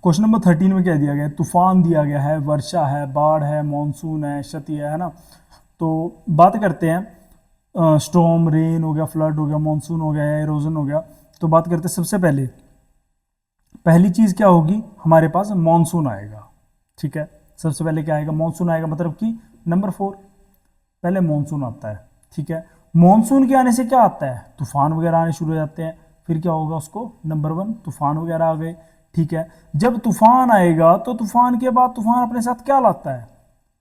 क्वेश्चन नंबर 13 में क्या दिया गया है, तूफान दिया गया है, वर्षा है, बाढ़ है, मॉनसून है, क्षति है ना। तो बात करते हैं, स्टॉर्म, रेन हो गया, फ्लड हो गया, मॉनसून हो गया, एरोजन हो गया। तो बात करते हैं सबसे पहले, पहली चीज क्या होगी हमारे पास, मॉनसून आएगा। ठीक है, सबसे पहले क्या आएगा, मॉनसून आएगा, मतलब कि नंबर 4 पहले मॉनसून आता है। ठीक है, मॉनसून के आने से क्या आता है, तूफान वगैरह आने शुरू हो जाते हैं, फिर क्या होगा उसको, नंबर 1 तूफान वगैरह आ गए। ठीक है, जब तूफान आएगा तो तूफान के बाद तूफान अपने साथ क्या लाता है,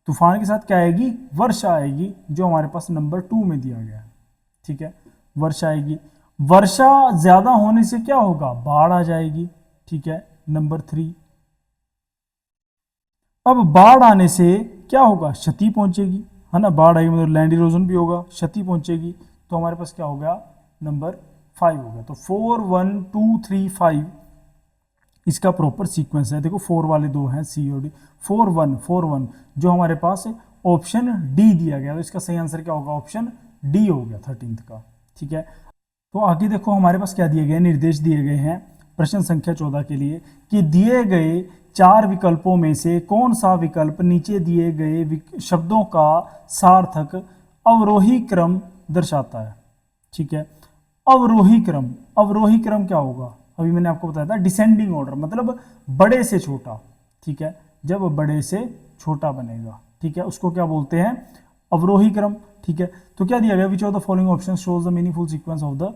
तूफान के साथ क्या आएगी, वर्षा आएगी, जो हमारे पास नंबर 2 में दिया गया है। ठीक है, वर्षा आएगी, वर्षा ज्यादा होने से क्या होगा, बाढ़ आ जाएगी। ठीक है, नंबर 3। अब बाढ़ आने से क्या होगा, क्षति पहुंचेगी, है ना, बाढ़ आएगी मतलब लैंड इरोजन भी होगा, क्षति पहुंचेगी। तो हमारे पास क्या हो गया, नंबर 5 हो गया। तो 4 1 2 3 5 इसका प्रॉपर सीक्वेंस है। देखो 4 वाले 2 हैं, सी और डी, 4 1 जो हमारे पास ऑप्शन डी दिया गया, तो इसका सही आंसर क्या होगा, ऑप्शन डी हो गया 13th का। ठीक है, तो आगे देखो हमारे पास क्या दिए गए, निर्देश दिए गए हैं प्रश्न संख्या 14 के लिए, कि दिए गए 4 विकल्पों में से कौन सा विकल्प नीचे दिए गए शब्दों का सार्थक अवरोही क्रम दर्शाता है। ठीक है, अवरोही क्रम, अवरोही क्रम क्या होगा, अभी मैंने आपको बताया था डिसेंडिंग ऑर्डर, मतलब बड़े से छोटा। ठीक है, जब बड़े से छोटा बनेगा, ठीक है, उसको क्या बोलते हैं, अवरोही क्रम। ठीक है, तो क्या दिया गया, which of the following option shows the meaningful sequence of the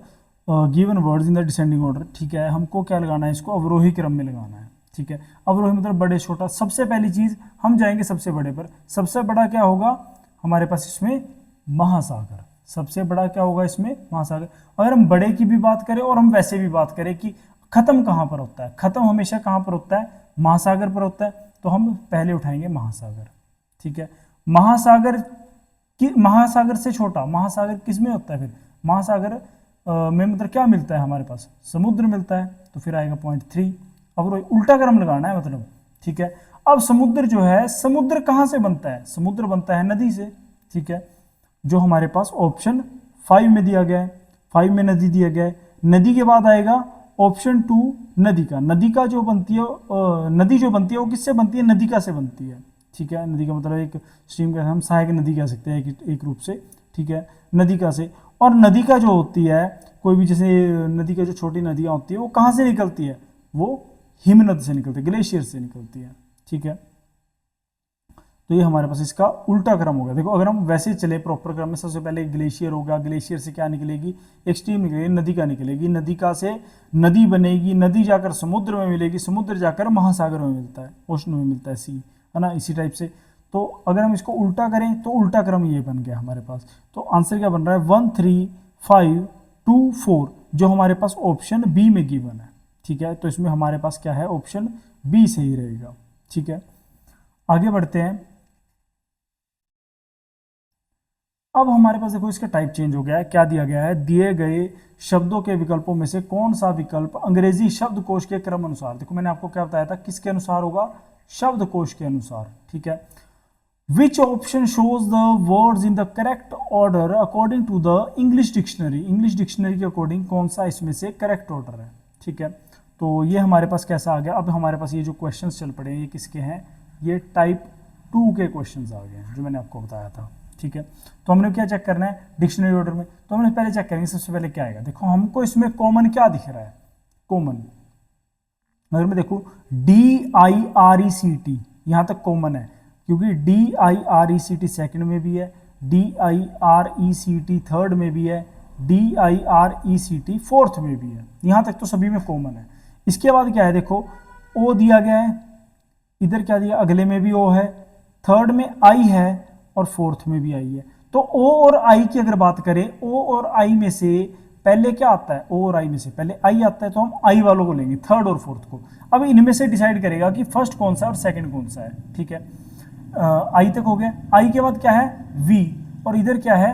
given words in the descending order. ठीक है, हमको क्या लगाना है, इसको अवरोही क्रम में लगाना है। ठीक है, अवरोही मतलब बड़े छोटा। सबसे पहली चीज हम जाएंगे सबसे बड़े पर, सबसे बड़ा क्या होगा हमारे पास इसमें, महासागर। सबसे बड़ा क्या होगा इसमें, महासागर। अगर हम बड़े की भी बात करें और हम वैसे भी बात करें कि खत्म कहां पर होता है, खत्म हमेशा कहां पर होता है, महासागर पर होता है, तो हम पहले उठाएंगे महासागर। ठीक है, महासागर महासागर से छोटा, महासागर किस में होता है फिर, महासागर में मतलब क्या मिलता है हमारे पास, समुद्र मिलता है, तो फिर आएगा पॉइंट 3। अब उल्टा क्रम लगाना है मतलब। ठीक है, अब समुद्र जो है, समुद्र कहां से बनता है, समुद्र बनता है नदी से। ठीक है, जो हमारे पास ऑप्शन 5 में दिया गया है, 5 में नदी दिया गया है। नदी के बाद आएगा ऑप्शन 2 नदी का, नदी का जो बनती है, नदी जो बनती है वो किससे बनती है, नदिका से बनती है। ठीक है, नदी का मतलब एक स्ट्रीम का हम सहायक नदी कह सकते हैं एक रूप से। ठीक है, नदिका से। और नदिका जो होती है, कोई भी जैसे नदी का जो छोटी नदियां होती है वो कहाँ से निकलती है, वो हिमनद से निकलती है, ग्लेशियर से निकलती है। ठीक है, तो ये हमारे पास इसका उल्टा क्रम होगा। देखो अगर हम वैसे चले प्रॉपर क्रम में, सबसे पहले ग्लेशियर होगा, ग्लेशियर से क्या निकलेगी, एक स्ट्रीम निकलेगी, नदिका निकलेगी, नदिका से नदी बनेगी, नदी जाकर समुद्र में मिलेगी, समुद्र जाकर महासागर में मिलता है, ओशन में मिलता है, सी, है ना, इसी टाइप से। तो अगर हम इसको उल्टा करें तो उल्टा क्रम ये बन गया हमारे पास। तो आंसर क्या बन रहा है, 1 3 5 2 4, जो हमारे पास ऑप्शन बी में गिवन है। ठीक है, तो इसमें हमारे पास क्या है, ऑप्शन बी सही रहेगा। ठीक है, आगे बढ़ते हैं। अब हमारे पास देखो इसका टाइप चेंज हो गया है, क्या दिया गया है, दिए गए शब्दों के विकल्पों में से कौन सा विकल्प अंग्रेजी शब्दकोश के क्रम अनुसार, देखो मैंने आपको क्या बताया था, किसके अनुसार होगा, शब्दकोश के अनुसार। ठीक है, which option shows the words in the correct order according to the English dictionary, English dictionary के अकॉर्डिंग कौन सा इसमें से करेक्ट ऑर्डर है। ठीक है, तो ये हमारे पास कैसा आ गया, अब हमारे पास ये जो क्वेश्चंस चल पड़े हैं ये किसके हैं, ये टाइप 2 के क्वेश्चंस आ गए हैं जो मैंने आपको बताया था। ठीक है, तो हमने क्या चेक करना है डिक्शनरी ऑर्डर में, तो हमने पहले चेक करेंगे सबसे पहले क्या आएगा। देखो हमको इसमें कॉमन क्या दिख रहा है, कॉमन अगर मैं देखूं DIRECT यहां तक कॉमन है, क्योंकि DIRECT सेकंड में भी है, DIRECT थर्ड में भी है, DIRECT फोर्थ में भी है, यहां तक तो सभी में कॉमन है। इसके बाद क्या है, देखो O दिया गया है, इधर क्या दिया, अगले में भी O है, थर्ड में I है और फोर्थ में भी I है। तो O और I की अगर बात करें, O और I में से पहले क्या आता है, O और I में से पहले I आता है, तो हम I वालों को लेंगे, थर्ड और फोर्थ को। अब इनमें से डिसाइड करेगा कि फर्स्ट कौन सा है और सेकंड कौन सा है। ठीक है, I तक हो गया, I के बाद क्या है V और इधर क्या है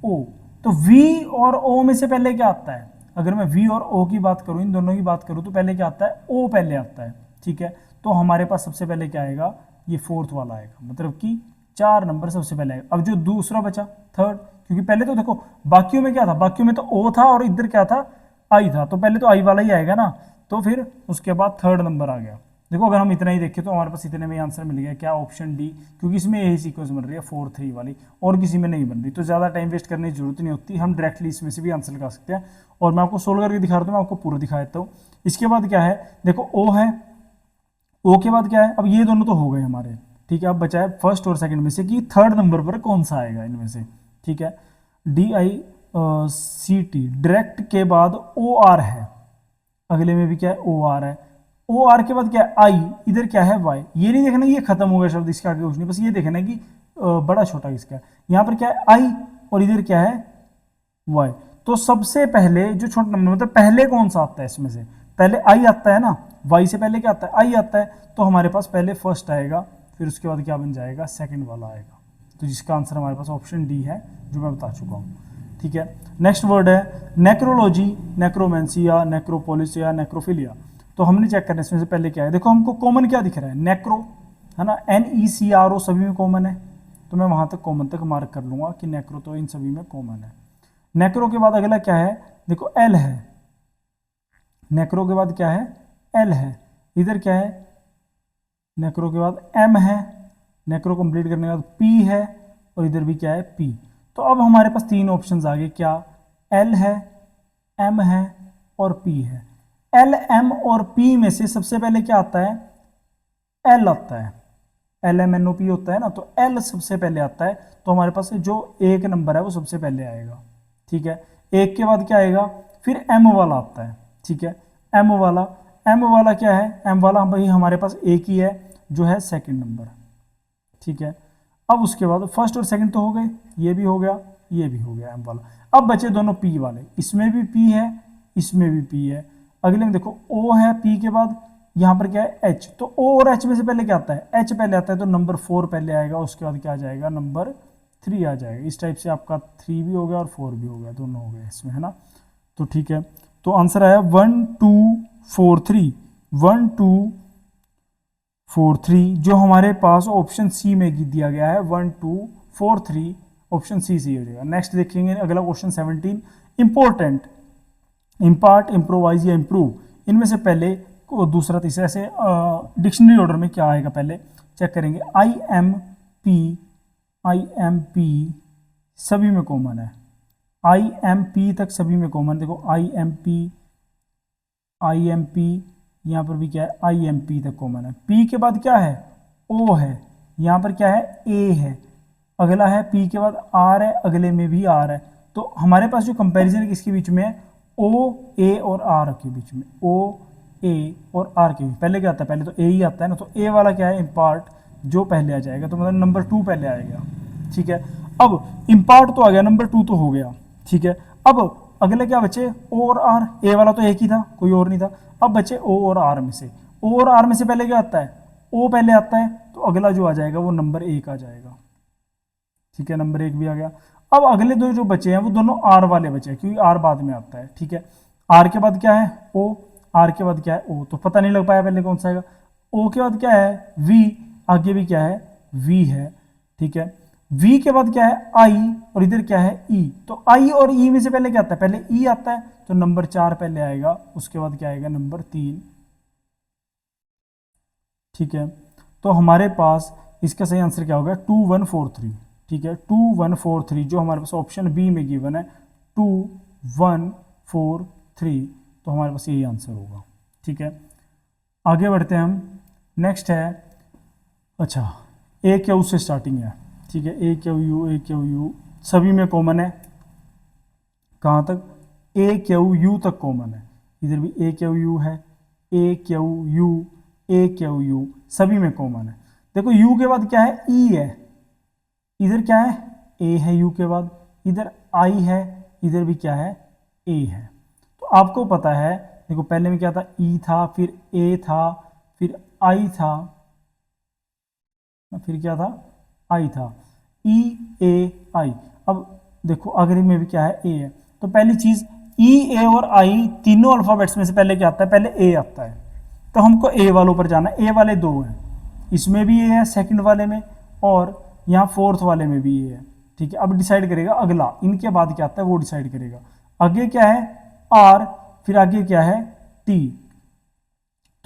O, तो V और O में से पहले क्या आता है, अगर मैं V और O की बात करूं, इन दोनों की बात करूं, तो पहले क्या आता है, O पहले आता है, ठीक है। तो हमारे पास सबसे पहले क्या आएगा, ये फोर्थ वाला आएगा, मतलब कि 4 नंबर सबसे पहले आएगा। अब जो दूसरा बचा थर्ड, क्योंकि पहले तो देखो बाकियों में क्या था, बाकियों में तो O था और इधर क्या था, I था, तो पहले तो I वाला ही आएगा ना, तो फिर उसके बाद थर्ड नंबर आ गया। देखो अगर हम इतना ही देखें तो हमारे पास इतने में आंसर मिल गया, क्या, ऑप्शन डी, क्योंकि इसमें यही सीक्वेंस बन रही है 4 3 वाली, और किसी में नहीं बन रही, तो ज़्यादा टाइम वेस्ट करने की जरूरत नहीं होती, हम डायरेक्टली इसमें से भी आंसर लगा सकते हैं। और मैं आपको सोल्व करके दिखा रहा हूँ, मैं आपको पूरा दिखा देता हूँ। इसके बाद क्या है, देखो ओ है, ओ के बाद क्या है, अब ये दोनों तो हो गए हमारे, ठीक है। अब बचा है फर्स्ट और सेकंड में से कि थर्ड नंबर पर कौन सा आएगा इनमें से, ठीक है। DICT डायरेक्ट के बाद OR है, अगले में भी क्या है, OR है, OR के बाद क्या है, आई, इधर क्या है, Y। ये नहीं देखना ये खत्म हो गया शब्द, इसके आगे कुछ नहीं, बस ये देखना है कि बड़ा छोटा किसका है। यहाँ पर क्या है, आई, और इधर क्या है, Y। तो सबसे पहले जो छोटा नंबर, मतलब पहले कौन सा आता है इसमें से, पहले आई आता है ना, Y से पहले क्या आता है, आई आता है, तो हमारे पास पहले फर्स्ट आएगा, फिर उसके बाद क्या बन जाएगा, सेकंड वाला आएगा। तो जिसका आंसर हमारे पास ऑप्शन डी है, जो मैं बता चुका हूँ, ठीक है। नेक्स्ट वर्ड है नेक्रोलॉजी, नेक्रोमेंसी या नेक्रोपोलिस या नेक्रोफिलिया। तो हमने चेक करना इसमें से पहले क्या है, देखो हमको कॉमन क्या दिख रहा है, नेक्रो है ना, NECRO सभी में कॉमन है, तो मैं वहां तक कॉमन तक मार्क कर लूंगा कि नेक्रो तो इन सभी में कॉमन है। नेक्रो के बाद अगला क्या है, देखो एल है, नेक्रो के बाद क्या है, एल है, इधर क्या है, नेक्रो के बाद एम है, नेक्रो कंप्लीट करने के बाद पी है, और इधर भी क्या है, पी। तो अब हमारे पास तीन ऑप्शंस आ गए, क्या, एल है, एम है, और पी है। एल, एम और पी में से सबसे पहले क्या आता है, एल आता है, LMNOP होता है ना, तो एल सबसे पहले आता है, तो हमारे पास जो एक नंबर है वो सबसे पहले आएगा, ठीक है। एक के बाद क्या आएगा, फिर एम वाला आता है, ठीक है। एम वाला, एम वाला क्या है, एम वाला भाई हमारे पास एक ही है, जो है सेकंड नंबर, ठीक है। अब उसके बाद फर्स्ट और सेकंड तो हो गए, ये भी हो गया, ये भी हो गया एम वाला। अब बचे दोनों पी वाले, इसमें भी पी है, इसमें भी पी है। अगले में देखो ओ है, पी के बाद यहाँ पर क्या है, एच। तो ओ और एच में से पहले क्या आता है, एच पहले आता है, तो नंबर 4 पहले आएगा, उसके बाद क्या आ जाएगा, नंबर 3 आ जाएगा। इस टाइप से आपका 3 भी हो गया और 4 भी हो गया, दोनों हो गए इसमें, है ना। तो ठीक है, तो आंसर आया 1 2 4 3, 1 2 4 3, जो हमारे पास ऑप्शन सी में दिया गया है, 1 2 4 3, ऑप्शन सी हो जाएगा। नेक्स्ट देखेंगे अगला क्वेश्चन 17, इंपॉर्टेंट, इम्पार्ट, इम्प्रोवाइज या इम्प्रूव, इनमें से पहले को दूसरा तीसरा, ऐसे डिक्शनरी ऑर्डर में क्या आएगा पहले चेक करेंगे। आई सभी में कॉमन है, IMP तक सभी में कॉमन, देखो IMP, यहाँ पर भी क्या है, IMP तक कॉमन है। P के बाद क्या है, O है, यहाँ पर क्या है, A है, अगला है P के बाद R है, अगले में भी R है। तो हमारे पास जो कंपैरिजन किसके बीच में है, O A और R के बीच में, O A और R के बीच। पहले क्या आता है, पहले तो A ही आता है ना, तो A वाला क्या है, इम्पार्ट, जो पहले आ जाएगा, तो मतलब नंबर 2 पहले आएगा, ठीक है। अब इम्पार्ट तो आ गया, नंबर 2 तो हो गया, ठीक है। अब अगले क्या बचे, O और R, A वाला तो एक ही था, कोई और नहीं था। अब बचे O और R में से, O और R में से पहले क्या आता है, O पहले आता है, तो अगला जो आ जाएगा वो नंबर 1 आ जाएगा, ठीक है, नंबर 1 भी आ गया। अब अगले दो जो बचे हैं वो दोनों R वाले बचे हैं, क्योंकि R बाद में आता है, ठीक है। R के बाद क्या है, O, R के बाद क्या है, O, तो पता नहीं लग पाया पहले कौन सा आएगा। O के बाद क्या है, V, आगे भी क्या है, V है, ठीक है। V के बाद क्या है, I, और इधर क्या है, E। तो I और E में से पहले क्या आता है, पहले E आता है, तो नंबर 4 पहले आएगा, उसके बाद क्या आएगा, नंबर 3, ठीक है। तो हमारे पास इसका सही आंसर क्या होगा, 2 1 4 3, ठीक है। 2 1 4 3 जो हमारे पास ऑप्शन बी में गिवन है, 2 1 4 3, तो हमारे पास यही आंसर होगा, ठीक है। आगे बढ़ते हैं हम, नेक्स्ट है, अच्छा, ए क्यू से स्टार्टिंग है, ठीक है। ए क्यू यू सभी में कॉमन है, कहाँ तक, ए क्यू यू तक कॉमन है, इधर भी ए क्यू यू है, ए क्यू यू सभी में कॉमन है। देखो यू के बाद क्या है, ई है, इधर क्या है, ए है यू के बाद, इधर आई है, इधर भी क्या है, ए है। तो आपको पता है, देखो पहले में क्या था, ई था, फिर ए था, फिर आई था, फिर क्या था, आई था, ई ए आई। अब देखो अगले में भी क्या है, ए है। तो पहली चीज़ ई, ए और आई तीनों अल्फ़ाबेट्स में से पहले क्या आता है, पहले ए आता है। तो हमको ए वालों पर जाना है। ए वाले दो हैं, इसमें भी ए है सेकंड वाले में, और यहाँ फोर्थ वाले में भी ए है। ठीक है, अब डिसाइड करेगा अगला, इनके बाद क्या आता है वो डिसाइड करेगा। आगे क्या है, आर, फिर आगे क्या है, टी।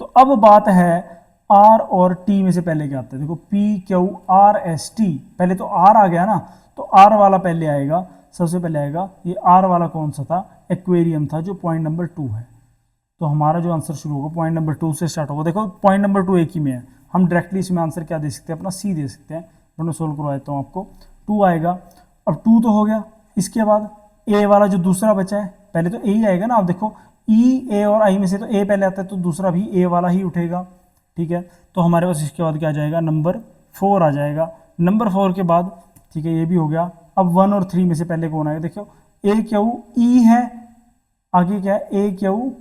तो अब बात है आर और टी में से पहले क्या आता है, देखो P Q R S T, पहले तो आर आ गया ना, तो आर वाला पहले आएगा, सबसे पहले आएगा। ये आर वाला कौन सा था, एक्वेरियम था, जो पॉइंट नंबर 2 है। तो हमारा जो आंसर शुरू होगा पॉइंट नंबर 2 से स्टार्ट होगा। देखो पॉइंट नंबर 2 एक ही में है, हम डायरेक्टली इसमें आंसर क्या दे सकते हैं, अपना सी दे सकते हैं। मैं सोल्व करवा देता हूँ आपको। 2 आएगा, अब 2 तो हो गया। इसके बाद ए वाला जो दूसरा बचा है, पहले तो ए ही आएगा ना। आप देखो ई, ए और आई में से तो ए पहले आता है, तो दूसरा भी ए वाला ही उठेगा। ठीक है, तो हमारे पास इसके बाद क्या आ जाएगा, नंबर 4 आ जाएगा। नंबर 4 के बाद, ठीक है, ये भी हो गया। अब 1 और 3 में से पहले कौन आएगा, देखो ए क्यू ई है, आगे क्या है, ए क्यू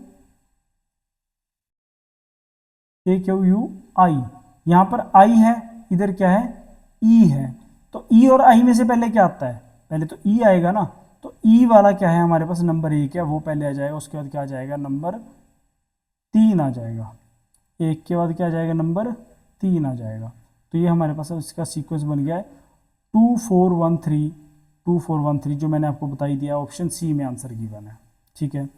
यू आई, यहाँ पर आई है, इधर क्या है, ई है। तो ई और आई में से पहले क्या आता है, पहले तो ई आएगा ना। तो ई वाला क्या है हमारे पास, नंबर 1 है, वो पहले आ जाएगा। उसके बाद क्या आ जाएगा, नंबर 3 आ जाएगा। 1 के बाद क्या आ जाएगा, नंबर 3 आ जाएगा। तो ये हमारे पास इसका सीक्वेंस बन गया है 2 4 1 3, 2 4 1 3, जो मैंने आपको बताई दिया, ऑप्शन सी में आंसर गिवन है। ठीक है,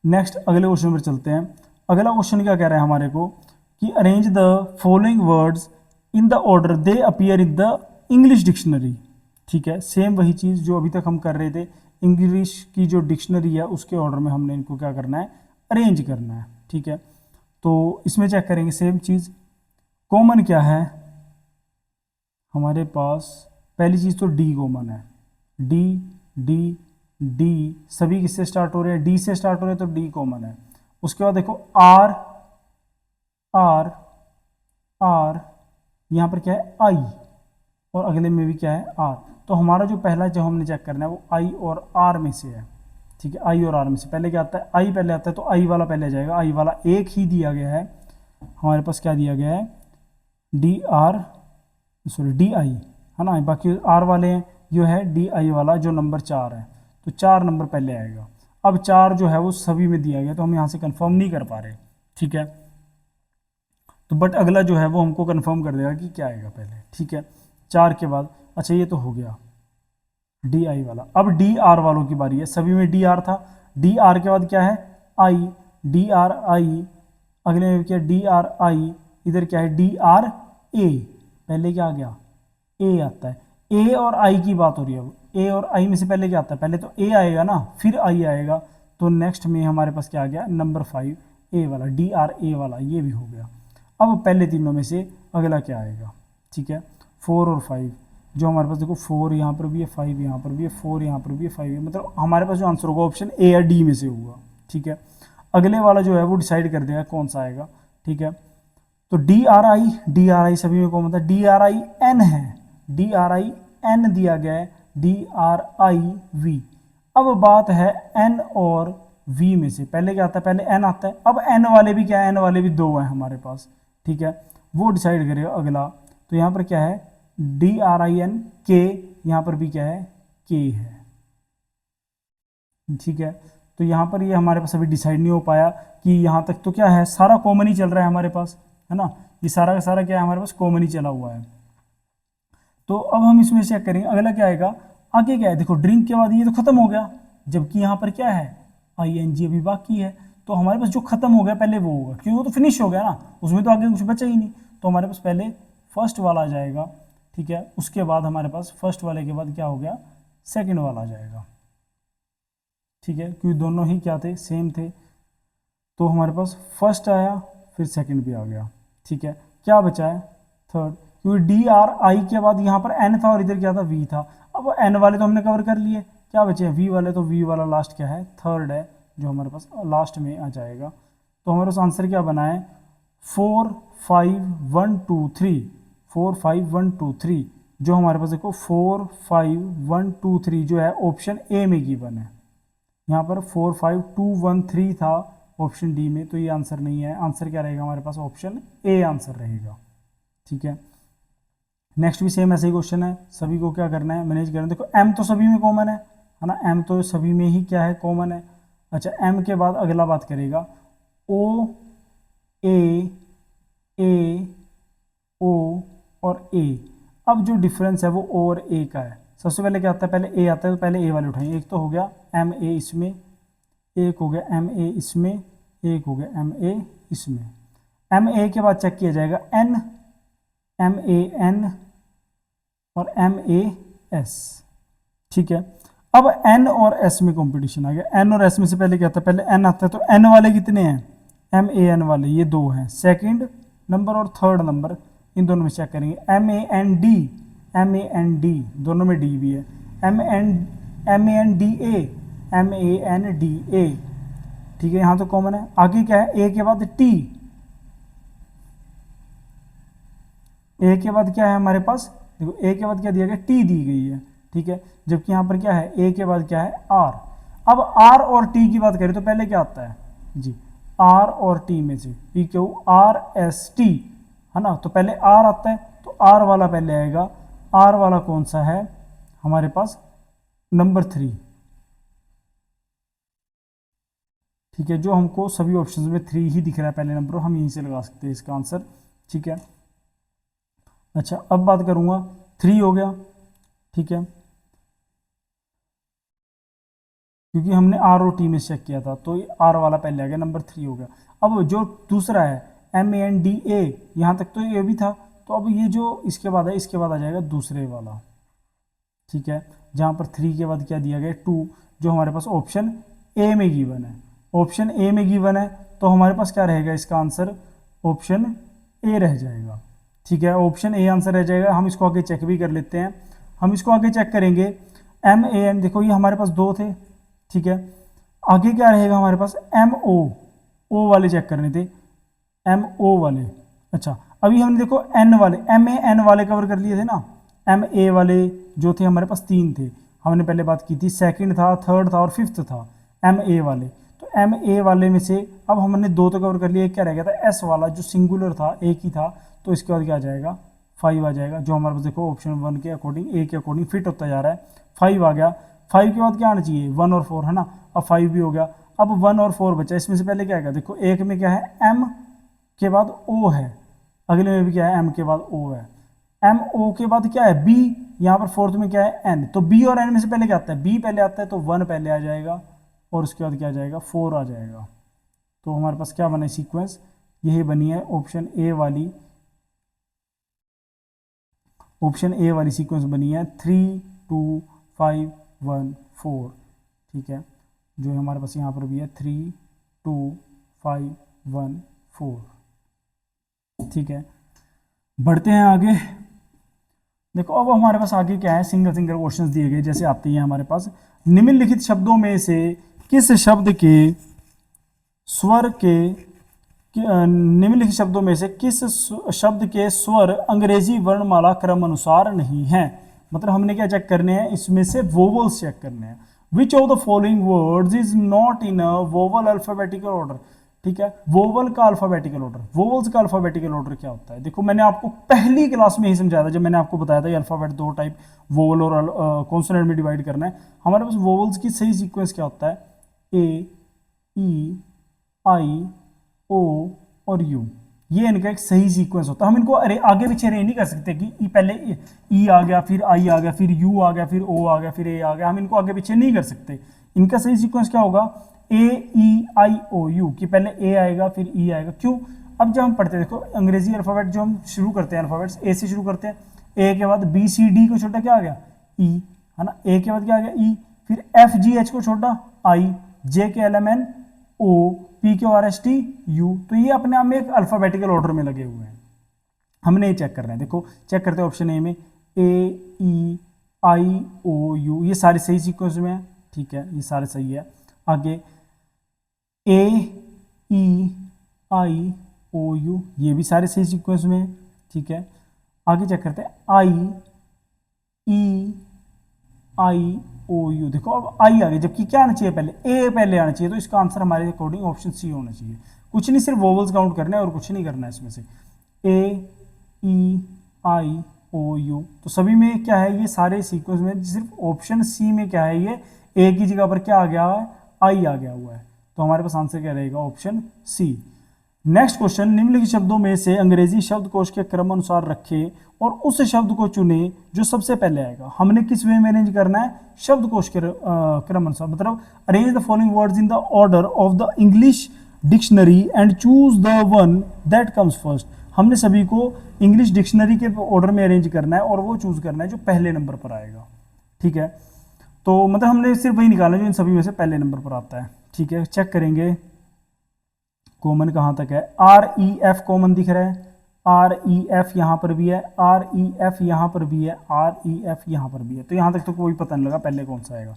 नेक्स्ट अगले क्वेश्चन पर चलते हैं। अगला क्वेश्चन क्या कह रहा है हमारे को, कि arrange the following words in the order they appear in the English dictionary. ठीक है, सेम वही चीज़ जो अभी तक हम कर रहे थे, इंग्लिश की जो डिक्शनरी है उसके ऑर्डर में हमने इनको क्या करना है, अरेंज करना है। ठीक है, तो इसमें चेक करेंगे सेम चीज़। कॉमन क्या है हमारे पास, पहली चीज़ तो डी कॉमन है। डी डी डी सभी किससे स्टार्ट हो रहे हैं, डी से स्टार्ट हो रहे हैं, तो डी कॉमन है। उसके बाद देखो आर आर आर, यहाँ पर क्या है, आई, और अगले में भी क्या है, आर। तो हमारा जो पहला जो हमने चेक करना है वो आई और आर में से है। ठीक है, आई और आर में से पहले क्या आता है, आई पहले आता है, तो आई वाला पहले आ जाएगा। आई वाला एक ही दिया गया है हमारे पास, क्या दिया गया है, D R, sorry D I है ना। बाकी आर वाले हैं, जो है डी आई वाला जो नंबर 4 है, तो 4 नंबर पहले आएगा। अब 4 जो है वो सभी में दिया गया, तो हम यहाँ से कंफर्म नहीं कर पा रहे। ठीक है, तो बट अगला जो है वो हमको कंफर्म कर देगा कि क्या आएगा पहले। ठीक है, 4 के बाद, अच्छा ये तो हो गया डी आई वाला। अब डी आर वालों की बारी है, सभी में डी आर था। डी आर के बाद क्या है, आई, डी आर आई, अगले में क्या, डी आर आई, इधर क्या है, डी आर ए, पहले क्या आ गया, ए आता है। ए और आई की बात हो रही है। अब ए और आई में से पहले क्या आता है, पहले तो ए आएगा ना, फिर आई आएगा। तो नेक्स्ट में हमारे पास क्या आ गया, नंबर 5 ए वाला, डी आर ए वाला, ये भी हो गया। अब पहले तीनों में से अगला क्या आएगा, ठीक है, 4 और 5, जो हमारे पास देखो 4 यहाँ पर भी है, 5 यहाँ पर भी है, 4 यहाँ पर भी है, 5 है, मतलब हमारे पास जो आंसर होगा ऑप्शन ए या डी में से होगा। ठीक है, अगले वाला जो है वो डिसाइड कर देगा कौन सा आएगा। ठीक है, तो डी आर आई सभी में कौन था, डी आर आई एन है, डी आर आई एन दिया गया है, डी आर आई वी। अब बात है एन और वी में से पहले क्या आता है, पहले एन आता है। अब एन वाले भी क्या है, एन वाले भी 2 हैं हमारे पास। ठीक है, वो डिसाइड करेगा अगला। तो यहाँ पर क्या है, डी आर आई एन के, यहाँ पर भी क्या है, के है। ठीक है, तो यहाँ पर ये हमारे पास अभी डिसाइड नहीं हो पाया कि यहाँ तक तो क्या है, सारा कॉमन ही चल रहा है हमारे पास, है ना। ये सारा का सारा क्या है हमारे पास, कॉमन ही चला हुआ है। तो अब हम इसमें चेक करेंगे अगला क्या आएगा। आगे क्या है, देखो ड्रिंक के बाद ये तो खत्म हो गया, जबकि यहाँ पर क्या है, आई एन जी अभी बाकी है। तो हमारे पास जो खत्म हो गया पहले वो होगा, क्योंकि वो तो फिनिश हो गया ना, उसमें तो आगे कुछ बचा ही नहीं। तो हमारे पास पहले फर्स्ट वाला आ जाएगा। ठीक है, उसके बाद हमारे पास फर्स्ट वाले के बाद क्या हो गया, सेकेंड वाला आ जाएगा। ठीक है, क्योंकि दोनों ही क्या थे, सेम थे। तो हमारे पास फर्स्ट आया, फिर सेकंड भी आ गया। ठीक है, क्या बचा है, थर्ड, क्योंकि डी आर आई के बाद यहाँ पर एन था और इधर क्या था, वी था। अब एन वाले तो हमने कवर कर लिए, क्या बचे हैं, वी वाले। तो वी वाला लास्ट क्या है, थर्ड है, जो हमारे पास लास्ट में आ जाएगा। तो हमारे पास आंसर क्या बना है, 4 5 1 2 3, 4 5 1 2 3, जो हमारे पास देखो 4 5 1 2 3 जो है ऑप्शन ए में गिवन है। यहाँ पर 4 5 2 1 3 था ऑप्शन डी में, तो ये आंसर नहीं है। आंसर क्या रहेगा हमारे पास, ऑप्शन ए आंसर रहेगा। ठीक है, नेक्स्ट भी सेम ऐसे ही क्वेश्चन है, सभी को क्या करना है, मैनेज करना है। देखो m तो सभी में कॉमन है ना, m तो सभी में ही क्या है, कॉमन है। अच्छा, m के बाद अगला बात करेगा o a o और a। अब जो डिफरेंस है वो o और a का है। सबसे पहले क्या आता है, पहले a आता है, तो पहले a वाले उठाएंगे। एक तो हो गया m a इसमें, एक हो गया m a इसमें, एक हो गया m a इसमें। m a के बाद चेक किया जाएगा n, m a n और m a s। ठीक है, अब n और s में कंपटीशन आ गया। n और s में से पहले क्या आता है, पहले n आता है, तो n वाले कितने हैं, m a n वाले ये दो हैं, सेकंड नंबर और थर्ड नंबर इन दोनों में चेक करेंगे। m a n d दोनों में d भी है, m a n d a। ठीक है, यहाँ तो कॉमन है। आगे क्या है, a के बाद t, a के बाद क्या है हमारे पास, देखो a के बाद क्या दिया गया, t दी गई है। ठीक है, जबकि यहाँ पर क्या है, a के बाद क्या है, r। अब r और t की बात करें तो पहले क्या आता है जी, r और t में से p Q r s t है ना, तो पहले r आता है, तो r वाला पहले आएगा। r वाला कौन सा है हमारे पास, नंबर 3। ठीक है, जो हमको सभी ऑप्शंस में 3 ही दिख रहा है पहले नंबर, हम यहीं से लगा सकते हैं इसका आंसर। ठीक है, अच्छा अब बात करूंगा, 3 हो गया। ठीक है, क्योंकि हमने आर और टी में चेक किया था, तो आर वाला पहले आ गया, नंबर 3 हो गया। अब जो दूसरा है M A N D A, यहाँ तक तो ये भी था, तो अब ये जो इसके बाद है, इसके बाद आ जाएगा दूसरे वाला। ठीक है, जहाँ पर 3 के बाद क्या दिया गया, 2, जो हमारे पास ऑप्शन ए में गिवन है। ऑप्शन ए में गिवन है, तो हमारे पास क्या रहेगा, इसका आंसर ऑप्शन ए रह जाएगा। ठीक है, ऑप्शन ए आंसर रह जाएगा। हम इसको आगे चेक भी कर लेते हैं, हम इसको आगे चेक करेंगे। एम ए एन, देखो ये हमारे पास 2 थे। ठीक है, आगे क्या रहेगा हमारे पास, एम ओ वाले चेक करने थे, एम ओ वाले। अच्छा, अभी हमने देखो एन वाले, एम ए एन वाले कवर कर लिए थे ना, एम ए वाले जो थे हमारे पास 3 थे, हमने पहले बात की थी, सेकंड था, थर्ड था और फिफ्थ था एम ए वाले। तो एम ए वाले में से अब हमने 2 तो कवर कर लिए, एक क्या रह गया था, एस वाला जो सिंगुलर था, एक ही था, तो इसके बाद क्या आ जाएगा, 5 आ जाएगा, जो हमारे पास देखो ऑप्शन 1 के अकॉर्डिंग, ए के अकॉर्डिंग फिट होता जा रहा है। 5 आ गया, 5 के बाद क्या आना चाहिए, 1 और 4 है ना, अब 5 भी हो गया। अब 1 और 4 बचा, इसमें से पहले क्या आएगा, देखो एक में क्या है, एम के बाद ओ है, अगले में भी क्या है, एम के बाद ओ है, एम ओ के बाद क्या है, बी, यहाँ पर फोर्थ में क्या है, एन। तो बी और एन में से पहले क्या आता है, बी पहले आता है, तो 1 पहले आ जाएगा और उसके बाद क्या आ जाएगा, 4 आ जाएगा। तो हमारे पास क्या बना है सीक्वेंस, यही बनी है ऑप्शन ए वाली, ऑप्शन ए वाली सीक्वेंस बनी है 3 2 5 1 4। ठीक है, जो हमारे पास यहाँ पर भी है 3 2 5 1 4। ठीक है, बढ़ते हैं आगे। देखो अब हमारे पास आगे क्या है, सिंगल सिंगल क्वेश्चंस दिए गए जैसे आते हैं हमारे पास। निम्नलिखित शब्दों में से किस शब्द के स्वर के निम्नलिखित शब्दों में से किस शब्द के स्वर अंग्रेजी वर्णमाला क्रम अनुसार नहीं हैं। मतलब हमने क्या चेक करने हैं, इसमें से वोवल्स चेक करने हैं। Which of the following words is not in a vowel alphabetical order. ठीक है, वोवल का अल्फाबेटिकल ऑर्डर, वोवल्स का अल्फाबेटिकल ऑर्डर क्या होता है। देखो मैंने आपको पहली क्लास में ही समझाया था, जब मैंने आपको बताया था ये अल्फाबेट 2 टाइप, वोवल और कॉन्सोनेंट में डिवाइड करना है। हमारे पास वोवल्स की सही सीक्वेंस क्या होता है, ए ई आई ओ और यू, ये इनका एक सही सीक्वेंस होता है। हम इनको अरे आगे पीछे अरे नहीं कर सकते कि ई पहले ई आ गया, फिर आई आ गया, फिर यू आ गया, फिर ओ आ गया, फिर ए आ गया, हम इनको आगे पीछे नहीं कर सकते। इनका सही सीक्वेंस क्या होगा, ए ई आई ओ यू, कि पहले ए आएगा फिर ई आएगा। क्यों, अब जब हम पढ़ते हैं, देखो अंग्रेजी अल्फाबेट जो हम शुरू करते हैं, अल्फाबेट्स ए से शुरू करते हैं, ए के बाद बी सी डी को छोटा क्या आ गया, ई है ना, ए के बाद क्या आ गया, ई, फिर एफ जी एच को छोटा I, J K L M N O, P Q R S T U. तो ये अपने आप में एक अल्फाबेटिकल ऑर्डर में लगे हुए हैं, हमने ये चेक करना है। देखो चेक करते हैं ऑप्शन ए में, ए ई आई ओ यू, ये सारे सही सीक्वेंस में है। ठीक है, ये सारे सही है। आगे ए ई आई ओ यू, ये भी सारे सही सीक्वेंस में है। ठीक है, आगे चेक करते हैं आई ई आई ओ यू, देखो अब आई आ गई, जबकि क्या आना चाहिए, पहले ए पहले आना चाहिए, तो इसका आंसर हमारे अकॉर्डिंग ऑप्शन सी होना चाहिए। कुछ नहीं, सिर्फ वोवल्स काउंट करना है और कुछ नहीं करना है इसमें से। ए ई आई ओ यू। तो सभी में क्या है, ये सारे सीक्वेंस में सिर्फ ऑप्शन सी में क्या है, ये ए की जगह पर क्या आ गया है, आई आ गया हुआ है। तो हमारे पास आंसर क्या रहेगा, ऑप्शन सी। नेक्स्ट क्वेश्चन, निम्नलिखित शब्दों में से अंग्रेजी शब्दकोश के क्रम अनुसार रखे और उस शब्द को चुने जो सबसे पहले आएगा। हमने किस वे में अरेंज करना है, शब्दकोश के क्रम अनुसार, मतलब arrange the following words in the order of the English dictionary and choose the one that comes first. हमने सभी को इंग्लिश डिक्शनरी के ऑर्डर में अरेंज करना है और वो चूज करना है जो पहले नंबर पर आएगा। ठीक है, तो मतलब हमने सिर्फ वही निकालना है जो इन सभी में से पहले नंबर पर आता है। ठीक है, चेक करेंगे कॉमन कहाँ तक है। आर ई एफ कॉमन दिख रहा है, आर ई एफ यहाँ पर भी है, आर ई एफ यहाँ पर भी है, आर ई एफ यहाँ पर भी है। तो यहाँ तक तो कोई पता नहीं लगा पहले कौन सा आएगा।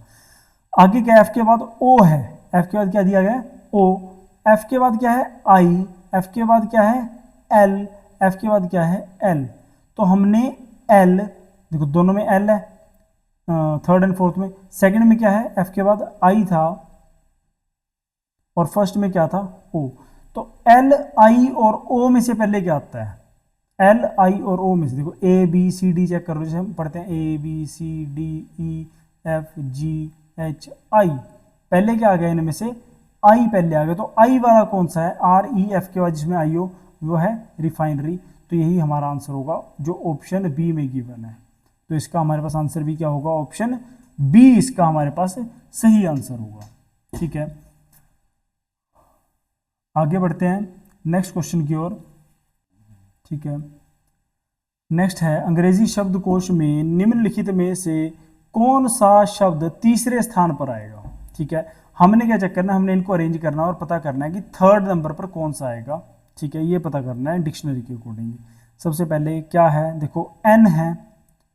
आगे क्या, एफ के बाद ओ है, एफ के बाद क्या दिया गया है, ओ। एफ के बाद क्या है, आई। एफ के बाद क्या है, एल। एफ के बाद क्या है, एल। तो हमने एल, देखो दोनों में एल है, थर्ड एंड फोर्थ में। सेकंड में क्या है, एफ के बाद आई था और फर्स्ट में क्या था, ओ। तो एल, आई और ओ में से पहले क्या आता है, एल, आई और ओ में से देखो A B C D check करो, जैसे हम पढ़ते हैं A B C D E F G H I, पहले क्या आ गया इनमें से, आई पहले आ गया। तो आई वाला कौन सा है, आर ई एफ के बाद जिसमें आई हो वो है रिफाइनरी। तो यही हमारा आंसर होगा जो ऑप्शन बी में गिवन है। तो इसका हमारे पास आंसर भी क्या होगा, ऑप्शन बी इसका हमारे पास सही आंसर होगा। ठीक है, आगे बढ़ते हैं नेक्स्ट क्वेश्चन की ओर। ठीक है, नेक्स्ट है, अंग्रेजी शब्दकोश में निम्नलिखित में से कौन सा शब्द तीसरे स्थान पर आएगा। ठीक है, हमने क्या चेक करना है, हमने इनको अरेंज करना है और पता करना है कि थर्ड नंबर पर कौन सा आएगा। ठीक है, ये पता करना है डिक्शनरी के अकॉर्डिंग। सबसे पहले क्या है, देखो एन है,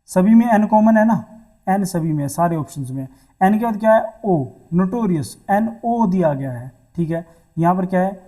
सभी में एन कॉमन है ना, एन सभी में, सारे ऑप्शंस में। एन के बाद क्या है, ओ, नोटोरियस, एन ओ दिया गया है। ठीक है, यहाँ पर क्या है,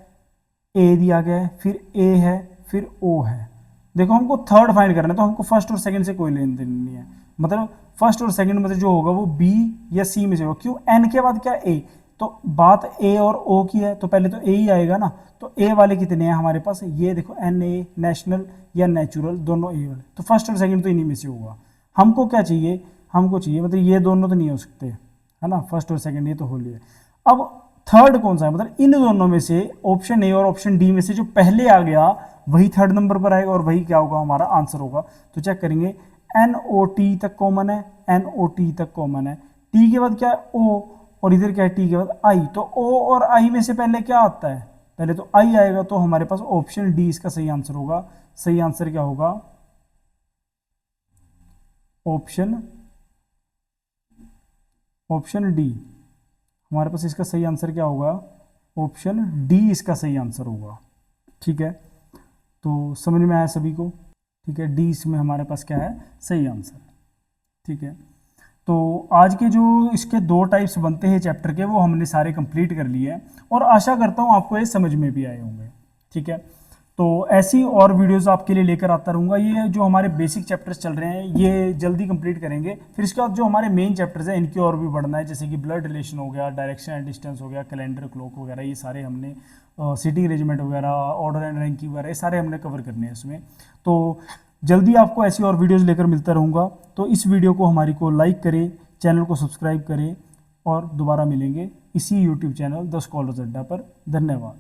ए दिया गया है, फिर ए है, फिर ओ है। देखो हमको थर्ड फाइंड करना है, तो हमको फर्स्ट और सेकंड से कोई लेन देन नहीं है, मतलब फर्स्ट और सेकंड में से जो होगा वो बी या सी में से होगा। क्यों, एन के बाद क्या, ए। तो बात ए और ओ की है तो पहले तो ए ही आएगा ना। तो ए वाले कितने हैं हमारे पास, ये देखो एन ए, नेशनल या नेचुरल, दोनों ए वाले। तो फर्स्ट और सेकंड तो इन्हीं में से होगा। हमको क्या चाहिए, हमको चाहिए मतलब ये दोनों तो नहीं हो सकते, है ना, फर्स्ट और सेकंड ये तो हो लिया। अब थर्ड कौन सा है, मतलब इन दोनों में से ऑप्शन ए और ऑप्शन डी में से जो पहले आ गया वही थर्ड नंबर पर आएगा और वही क्या होगा, हमारा आंसर होगा। तो चेक करेंगे, एन ओ टी तक कॉमन है, एन ओ टी तक कॉमन है, टी के बाद क्या है, ओ, और इधर क्या है, टी के बाद आई। तो ओ और आई में से पहले क्या आता है, पहले तो आई आएगा। तो हमारे पास ऑप्शन डी इसका सही आंसर होगा। सही आंसर क्या होगा, ऑप्शन डी। हमारे पास इसका सही आंसर क्या होगा, ऑप्शन डी इसका सही आंसर होगा। ठीक है, तो समझ में आया सभी को। ठीक है, डी इसमें हमारे पास क्या है, सही आंसर। ठीक है, तो आज के जो इसके दो टाइप्स बनते हैं चैप्टर के वो हमने सारे कंप्लीट कर लिए हैं और आशा करता हूँ आपको ये समझ में भी आए होंगे। ठीक है, तो ऐसी और वीडियोस आपके लिए लेकर आता रहूँगा। ये जो हमारे बेसिक चैप्टर्स चल रहे हैं ये जल्दी कंप्लीट करेंगे, फिर इसके बाद जो हमारे मेन चैप्टर्स हैं इनकी और भी बढ़ना है, जैसे कि ब्लड रिलेशन हो गया, डायरेक्शन एंड डिस्टेंस हो गया, कैलेंडर क्लॉक वगैरह, ये सारे हमने सिटिंग अरेंजमेंट वगैरह, ऑर्डर एंड रैंकिंग वगैरह, ये सारे हमने कवर करने हैं इसमें। तो जल्दी आपको ऐसी और वीडियोज़ लेकर मिलता रहूँगा। तो इस वीडियो को हमारी को लाइक करें, चैनल को सब्सक्राइब करें और दोबारा मिलेंगे इसी यूट्यूब चैनल द स्कॉलर्स अड्डा पर। धन्यवाद।